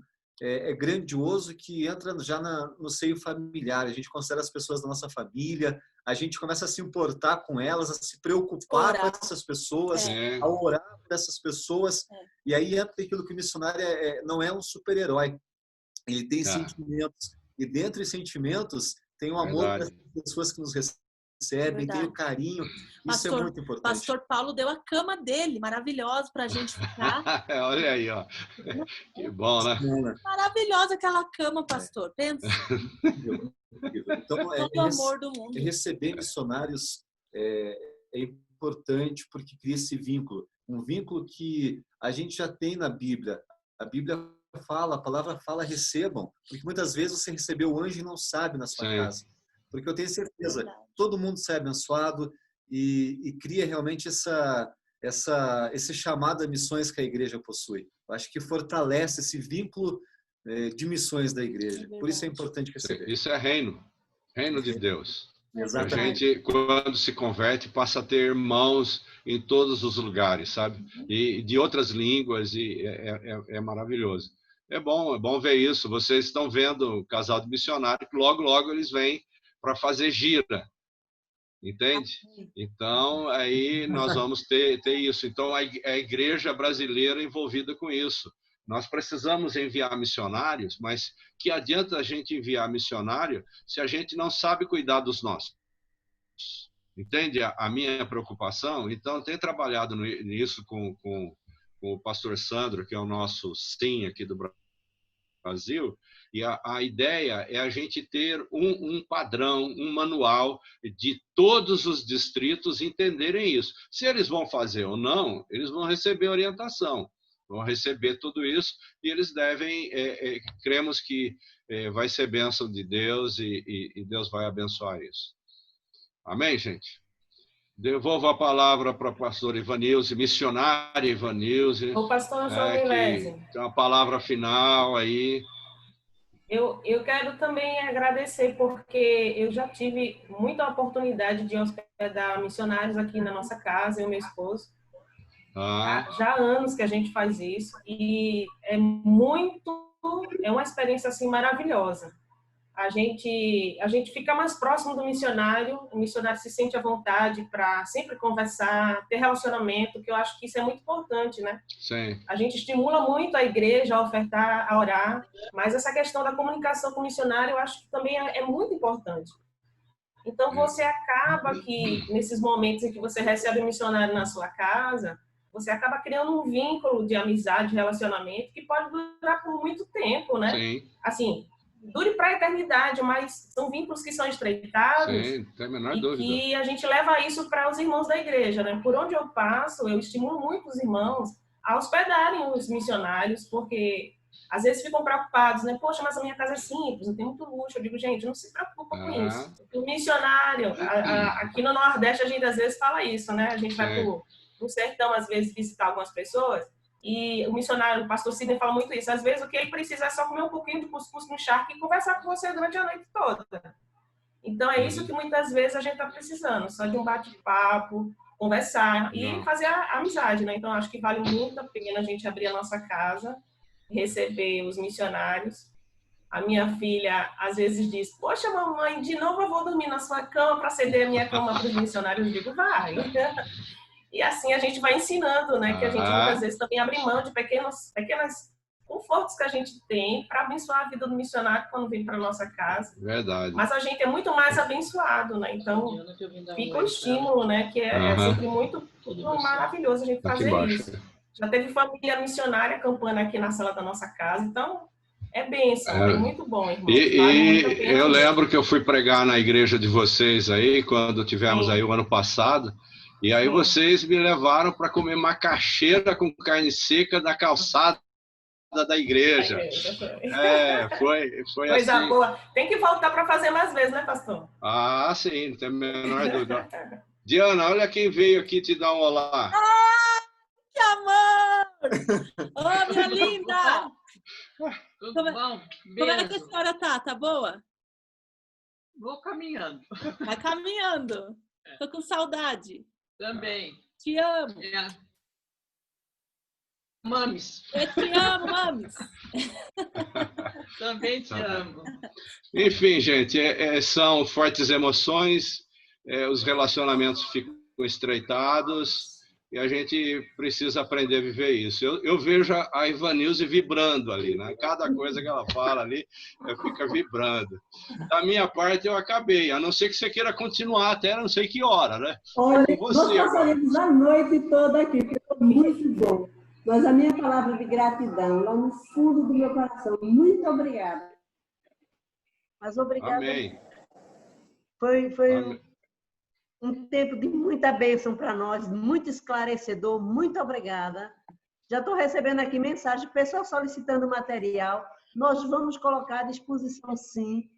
H: grandioso que entra já no seio familiar. A gente considera as pessoas da nossa família, a gente começa a se importar com elas, a se preocupar com essas pessoas, a orar por essas pessoas. E aí entra aquilo que o missionário não é um super-herói. Ele tem sentimentos. E dentro dos sentimentos tem o amor das pessoas que nos recebem, tem o carinho. Isso é muito importante.
I: Pastor Paulo deu a cama dele, maravilhosa, para a gente ficar.
B: Olha aí, ó. Que bom, né?
I: Maravilhosa aquela cama, pastor. Pensa.
H: Então,
I: todo o amor do mundo.
H: Receber missionários é importante porque cria esse vínculo. Um vínculo que a gente já tem na Bíblia. A Bíblia fala, a palavra fala, recebam, porque muitas vezes você recebeu o anjo e não sabe na sua casa. Porque eu tenho certeza, todo mundo sai abençoado e cria realmente esse chamado a missões que a igreja possui. Eu acho que fortalece esse vínculo de missões da igreja. Por isso é importante receber.
B: Isso é reino de Deus.
H: Exatamente.
B: A gente, quando se converte, passa a ter irmãos em todos os lugares, sabe? E de outras línguas, e é maravilhoso. É bom ver isso. Vocês estão vendo o casal de missionário, que logo eles vêm para fazer gira, entende? Então, aí nós vamos ter isso. Então, a igreja brasileira envolvida com isso. Nós precisamos enviar missionários, mas que adianta a gente enviar missionário se a gente não sabe cuidar dos nossos? Entende a minha preocupação? Então, eu tenho trabalhado nisso com o pastor Sandro, que é o nosso SIM aqui do Brasil, e a ideia é a gente ter um padrão, um manual de todos os distritos entenderem isso. Se eles vão fazer ou não, eles vão receber orientação, vão receber tudo isso e eles devem, cremos que vai ser bênção de Deus e Deus vai abençoar isso. Amém, gente? Devolvo a palavra para a pastora Ivanilze, missionária Ivanilze.
A: O pastor João Milésio.
B: Tem uma palavra final aí.
A: Eu quero também agradecer, porque eu já tive muita oportunidade de hospedar missionários aqui na nossa casa, eu e meu esposo. Já há anos que a gente faz isso, e é uma experiência assim maravilhosa. A gente fica mais próximo do missionário, o missionário se sente à vontade para sempre conversar, ter relacionamento, que eu acho que isso é muito importante, né?
B: Sim.
A: A gente estimula muito a igreja a ofertar, a orar, mas essa questão da comunicação com o missionário eu acho que também é muito importante. Então, você acaba que, nesses momentos em que você recebe um missionário na sua casa, você acaba criando um vínculo de amizade, de relacionamento, que pode durar por muito tempo, né?
B: Sim.
A: Assim, dure para a eternidade, mas são vínculos que são estreitados.
B: Sim, não tem a menor dúvida.
A: Que a gente leva isso para os irmãos da igreja, né? Por onde eu passo, eu estimulo muito os irmãos a hospedarem os missionários, porque às vezes ficam preocupados, né? Poxa, mas a minha casa é simples, não tem muito luxo. Eu digo, gente, não se preocupa com isso. O missionário, aqui no Nordeste, a gente às vezes fala isso, né? A gente vai pro sertão, às vezes, visitar algumas pessoas, e o missionário, o pastor Sidney, fala muito isso. Às vezes, o que ele precisa é só comer um pouquinho de cuscuz no charque e conversar com você durante a noite toda. Então, é isso que muitas vezes a gente está precisando, só de um bate-papo, conversar e fazer a amizade, né? Então, acho que vale muito a pena a gente abrir a nossa casa, receber os missionários. A minha filha, às vezes, diz, poxa, mamãe, de novo eu vou dormir na sua cama para ceder a minha cama para os missionários. Eu digo, vai. E assim a gente vai ensinando, né? Que a gente muitas vezes também abre mão de pequenas confortos que a gente tem para abençoar a vida do missionário quando vem para nossa casa.
B: Verdade.
A: Mas a gente é muito mais abençoado, né? Então, fica o estímulo, né? Que é sempre muito maravilhoso a gente fazer isso. Já teve família missionária acampando aqui na sala da nossa casa, então é bênção, é muito bom, irmão.
B: E eu lembro que eu fui pregar na igreja de vocês aí, quando tivemos aí o ano passado. E aí vocês me levaram para comer macaxeira com carne seca da calçada da igreja. Foi
A: coisa
B: assim.
A: Boa. Tem que voltar para fazer mais vezes, né, pastor?
B: Sim, não tem a menor dúvida. Diana, olha quem veio aqui te dar um olá.
I: Que amor! Oh, minha linda!
J: Tudo bom?
I: Como é que a senhora tá? Tá boa?
J: Vou caminhando.
I: Vai caminhando. Tô com saudade.
J: Também.
I: Te amo.
J: Mames.
I: Eu te amo, mames.
J: Também te amo.
B: Enfim, gente, são fortes emoções, os relacionamentos ficam estreitados e a gente precisa aprender a viver isso. Eu vejo a Ivanilze vibrando ali, né? Cada coisa que ela fala ali, fica vibrando. Da minha parte, eu acabei, a não ser que você queira continuar até não sei que hora, né?
C: Olha, nós passaremos a noite toda aqui, porque foi muito bom. Mas a minha palavra de gratidão, lá no fundo do meu coração, muito obrigada. Mas obrigada.
B: Amém.
C: Foi Amém. Um tempo de muita bênção para nós, muito esclarecedor, muito obrigada. Já estou recebendo aqui mensagem, pessoal solicitando material. Nós vamos colocar à disposição, sim.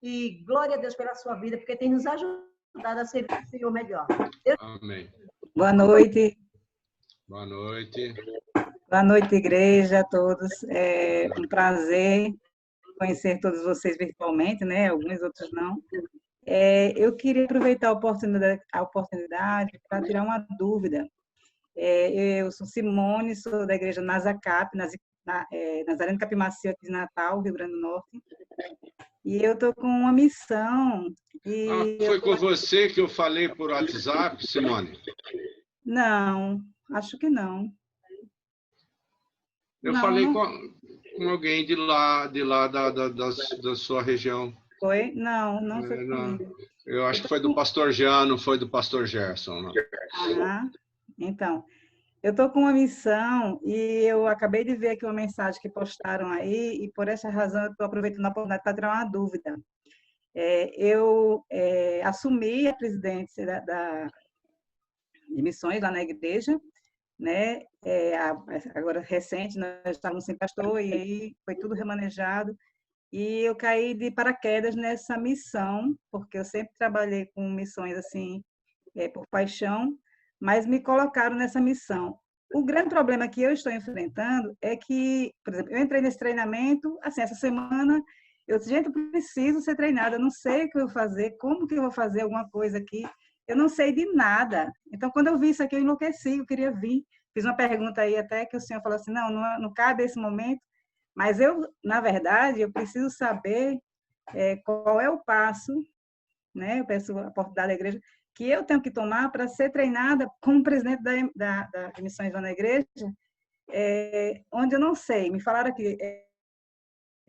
C: E glória a Deus pela sua vida, porque tem nos ajudado a servir o Senhor melhor.
B: Amém.
K: Boa noite.
B: Boa noite.
K: Boa noite, igreja, a todos. É um prazer conhecer todos vocês virtualmente, né? Alguns outros não. Eu queria aproveitar a oportunidade para tirar uma dúvida. Eu sou Simone, sou da igreja Nazacap, Nazareno Capimacio, aqui de Natal, Rio Grande do Norte. E eu estou com uma missão.
B: Foi com você que eu falei por WhatsApp, Simone?
K: Não, acho que não.
B: Eu falei com alguém de lá da sua região.
K: Foi? Não foi comigo.
B: Eu acho que foi do pastor Jean, não foi do pastor Gerson. Não.
K: Então, Eu estou com uma missão e eu acabei de ver aqui uma mensagem que postaram aí e por essa razão eu estou aproveitando a oportunidade para tirar uma dúvida. Eu assumi a presidência de missões lá na igreja, né? Agora recente nós estávamos sem pastor e aí foi tudo remanejado e eu caí de paraquedas nessa missão porque eu sempre trabalhei com missões assim por paixão, mas me colocaram nessa missão. O grande problema que eu estou enfrentando é que, por exemplo, eu entrei nesse treinamento, assim, essa semana, eu disse, gente, eu preciso ser treinada, eu não sei o que eu vou fazer, como que eu vou fazer alguma coisa aqui, eu não sei de nada. Então, quando eu vi isso aqui, eu enlouqueci, eu queria vir. Fiz uma pergunta aí até que o senhor falou assim, não cabe esse momento, mas eu, na verdade, eu preciso saber qual é o passo, né? Eu peço a oportunidade da igreja, que eu tenho que tomar para ser treinada como presidente da missões lá na igreja, onde eu não sei. Me falaram aqui,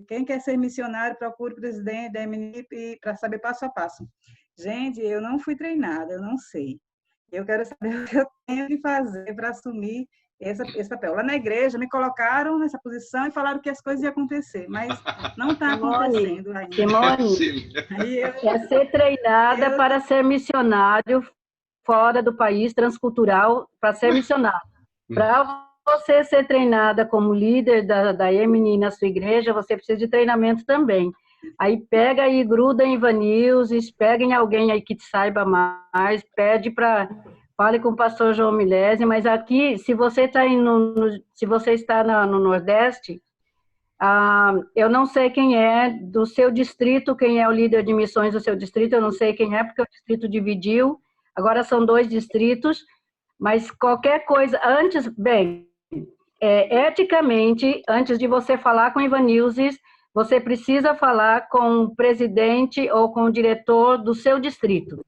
K: quem quer ser missionário, procure o presidente da MNIP para saber passo a passo. Gente, eu não fui treinada, eu não sei. Eu quero saber o que eu tenho que fazer para assumir esse papel. Lá na igreja, me colocaram nessa posição e falaram que as coisas iam acontecer, mas não está acontecendo ainda.
D: Simone, é ser treinada para ser missionário fora do país, transcultural, para ser missionário. Para você ser treinada como líder da EMNI na sua igreja, você precisa de treinamento também. Aí pega e gruda em Vanilzes, pega em alguém aí que te saiba mais, pede para... Fale com o pastor João Milese, mas aqui, se você está se você está no Nordeste, eu não sei quem é do seu distrito, quem é o líder de missões do seu distrito, eu não sei quem é, porque o distrito dividiu, agora são 2 distritos, mas qualquer coisa, antes, eticamente, antes de você falar com Ivanilzes, você precisa falar com o presidente ou com o diretor do seu distrito.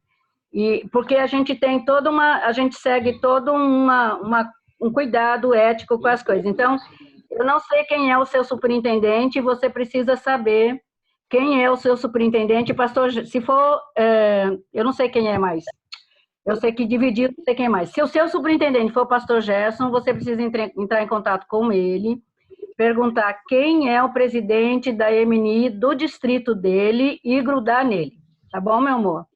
D: Porque a gente tem a gente segue todo um cuidado ético com as coisas. Então, eu não sei quem é o seu superintendente, você precisa saber quem é o seu superintendente, pastor, se for, eu não sei quem é mais, eu sei que dividido, não sei quem é mais. Se o seu superintendente for o pastor Gerson, você precisa entrar em contato com ele, perguntar quem é o presidente da EMNI do distrito dele e grudar nele, tá bom, meu amor?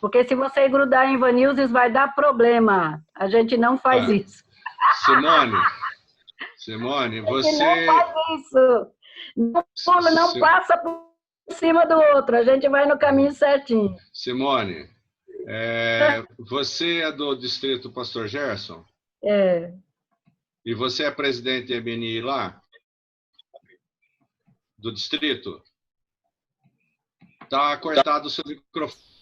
D: Porque se você grudar em Vanilzes, vai dar problema. A gente não faz isso.
B: Simone, você...
D: não faz isso. Não passa por cima do outro. A gente vai no caminho certinho.
B: Simone, você é do distrito Pastor Gerson?
D: É.
B: E você é presidente da EBNI lá? Do distrito? Está cortado o seu microfone.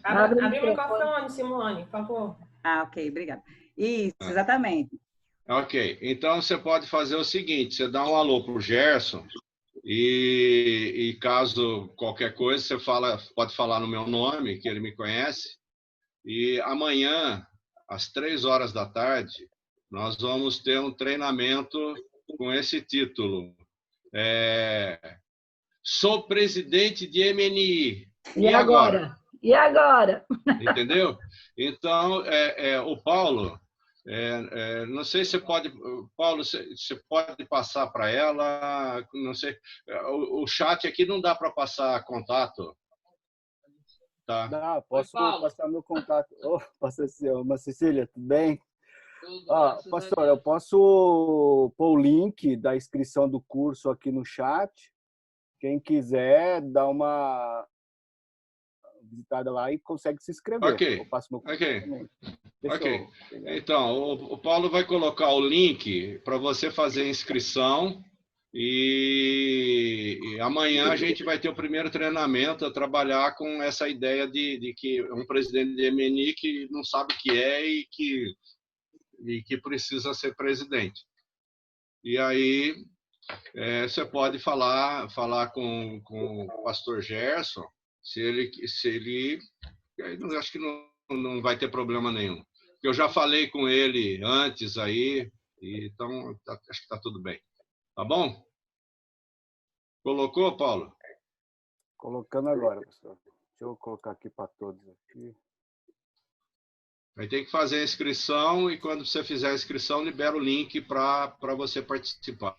A: Abre o microfone, Simone, por favor.
K: Ok, obrigada. Isso, exatamente.
B: Ok, então você pode fazer o seguinte, você dá um alô para o Gerson e caso qualquer coisa, você pode falar no meu nome, que ele me conhece, e amanhã, às 3h, nós vamos ter um treinamento com esse título. Sou presidente de MNI.
D: E agora? E agora?
B: Entendeu? Então, o Paulo, não sei se você pode, Paulo, você pode passar para ela, não sei, o chat aqui não dá para passar contato. Tá.
E: Dá, posso passar meu contato. Pastor Cecília, tudo bem? Pastor, eu posso pôr o link da inscrição do curso aqui no chat. Quem quiser, dá uma visitada lá e consegue se inscrever.
B: Ok. Então, o Paulo vai colocar o link para você fazer a inscrição e amanhã a gente vai ter o primeiro treinamento a trabalhar com essa ideia de que um presidente de MNI que não sabe o que é e que precisa ser presidente. E aí você pode falar com o pastor Gerson, se ele eu acho que não vai ter problema nenhum. Eu já falei com ele antes aí, então acho que está tudo bem. Tá bom? Colocou, Paulo?
E: Colocando agora, pessoal. Deixa eu colocar aqui para todos aqui.
B: Aí tem que fazer a inscrição e quando você fizer a inscrição, libera o link para você participar.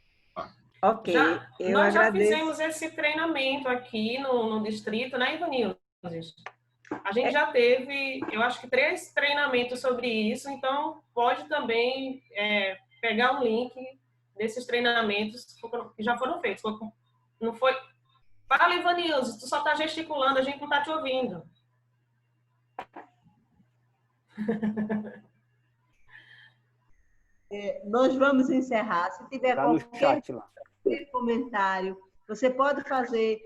K: Ok, eu
A: nós já
K: agradeço.
A: fizemos esse treinamento aqui no distrito, né, Ivanildo? A gente já teve, eu acho que 3 treinamentos sobre isso, então pode também pegar um link desses treinamentos que já foram feitos. Não foi? Fala, Ivanildo, tu só está gesticulando, a gente não está te ouvindo.
C: Nós vamos encerrar. Se tiver qualquer comentário, você pode fazer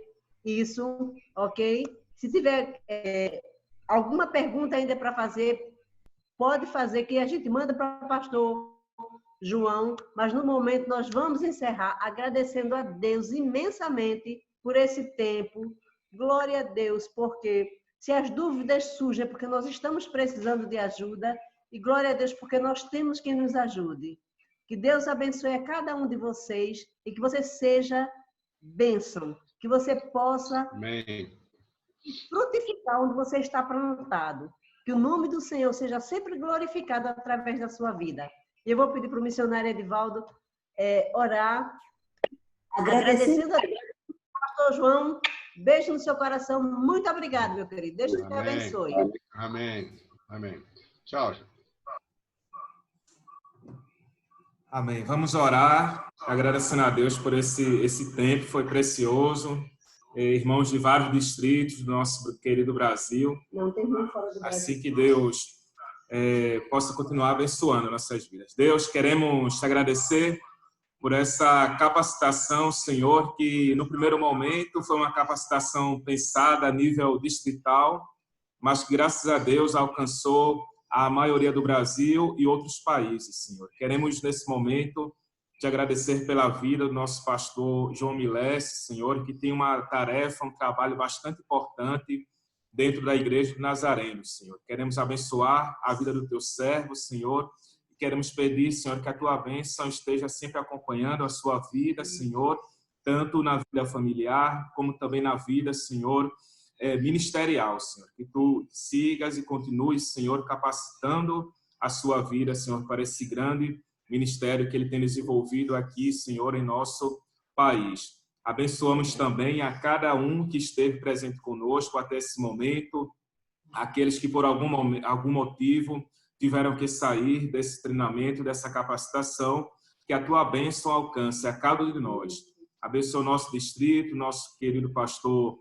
C: isso, ok? Se tiver alguma pergunta ainda para fazer, pode fazer, que a gente manda para o pastor João, mas no momento nós vamos encerrar agradecendo a Deus imensamente por esse tempo. Glória a Deus, porque se as dúvidas surgem é porque nós estamos precisando de ajuda, e glória a Deus porque nós temos quem nos ajude. Que Deus abençoe a cada um de vocês e que você seja bênção, que você possa
B: Amém.
C: frutificar onde você está plantado. Que o nome do Senhor seja sempre glorificado através da sua vida. E eu vou pedir para o missionário Edivaldo orar, agradecendo a Deus. Pastor João, beijo no seu coração. Muito obrigado, meu querido. Deus te abençoe.
B: Amém. Amém. Tchau.
F: Amém. Vamos orar, agradecendo a Deus por esse tempo, foi precioso. Irmãos de vários distritos do nosso querido Brasil.
C: Não tem irmão fora do Brasil.
F: Assim que Deus possa continuar abençoando nossas vidas. Deus, queremos te agradecer por essa capacitação, Senhor, que no primeiro momento foi uma capacitação pensada a nível distrital, mas que graças a Deus alcançou a maioria do Brasil e outros países, Senhor. Queremos, nesse momento, te agradecer pela vida do nosso pastor João Milés, Senhor, que tem uma tarefa, um trabalho bastante importante dentro da Igreja de Nazareno, Senhor. Queremos abençoar a vida do teu servo, Senhor, e queremos pedir, Senhor, que a tua bênção esteja sempre acompanhando a sua vida, Senhor, tanto na vida familiar, como também na vida, Senhor, ministerial, Senhor. Que tu sigas e continues, Senhor, capacitando a sua vida, Senhor, para esse grande ministério que ele tem desenvolvido aqui, Senhor, em nosso país. Abençoamos também a cada um que esteve presente conosco até esse momento, aqueles que por algum motivo tiveram que sair desse treinamento, dessa capacitação, que a tua bênção alcance a cada um de nós. Abençoa o nosso distrito, nosso querido pastor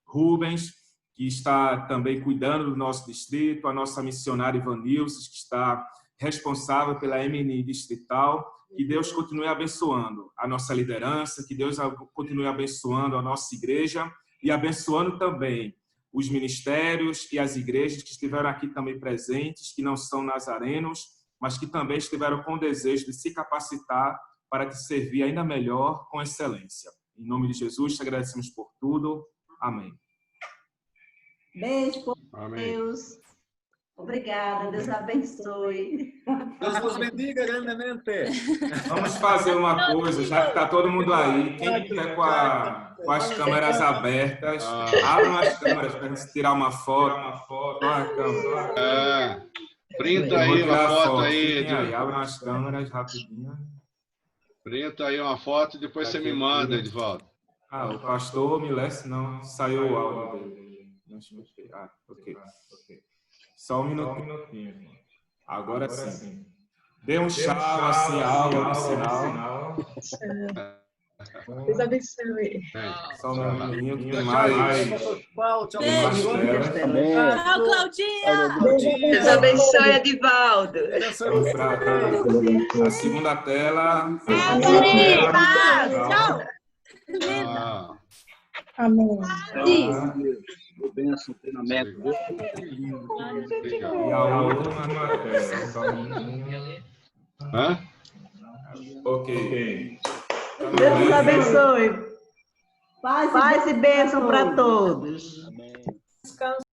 F: Rubens, que está também cuidando do nosso distrito, a nossa missionária Ivanilce, que está responsável pela MNI distrital. Que Deus continue abençoando a nossa liderança, que Deus continue abençoando a nossa igreja e abençoando também os ministérios e as igrejas que estiveram aqui também presentes, que não são nazarenos, mas que também estiveram com desejo de se capacitar para te servir ainda melhor com excelência. Em nome de Jesus, te agradecemos por tudo. Amém.
C: Beijo, por
B: Amém.
C: Deus. Obrigada, Deus abençoe.
H: Deus nos bendiga grandemente.
F: Vamos fazer uma coisa, já que está todo mundo aí, quem estiver com as câmeras abertas, abram as câmeras para a gente tirar uma foto. Olha a câmera.
B: Printa aí uma foto aí.
F: Abram as câmeras rapidinho.
B: Printa aí uma foto e depois você me manda, Edivaldo.
F: O pastor Milés não saiu o áudio dele. Ok. Só um minutinho. Agora sim. Dê um tchau, assim, algo no sinal.
L: Deus abençoe.
F: Só um minutinho que tem mais.
H: Tchau,
I: Tchau, Claudinha.
L: Deus abençoe, Edivaldo.
F: Vamos para a segunda tela.
I: Tchau.
L: Amém.
E: Benção, treinamento.
F: E a última
B: Hã?
F: Ok.
C: Deus nos abençoe. Paz e bênção para todos.
E: Amém.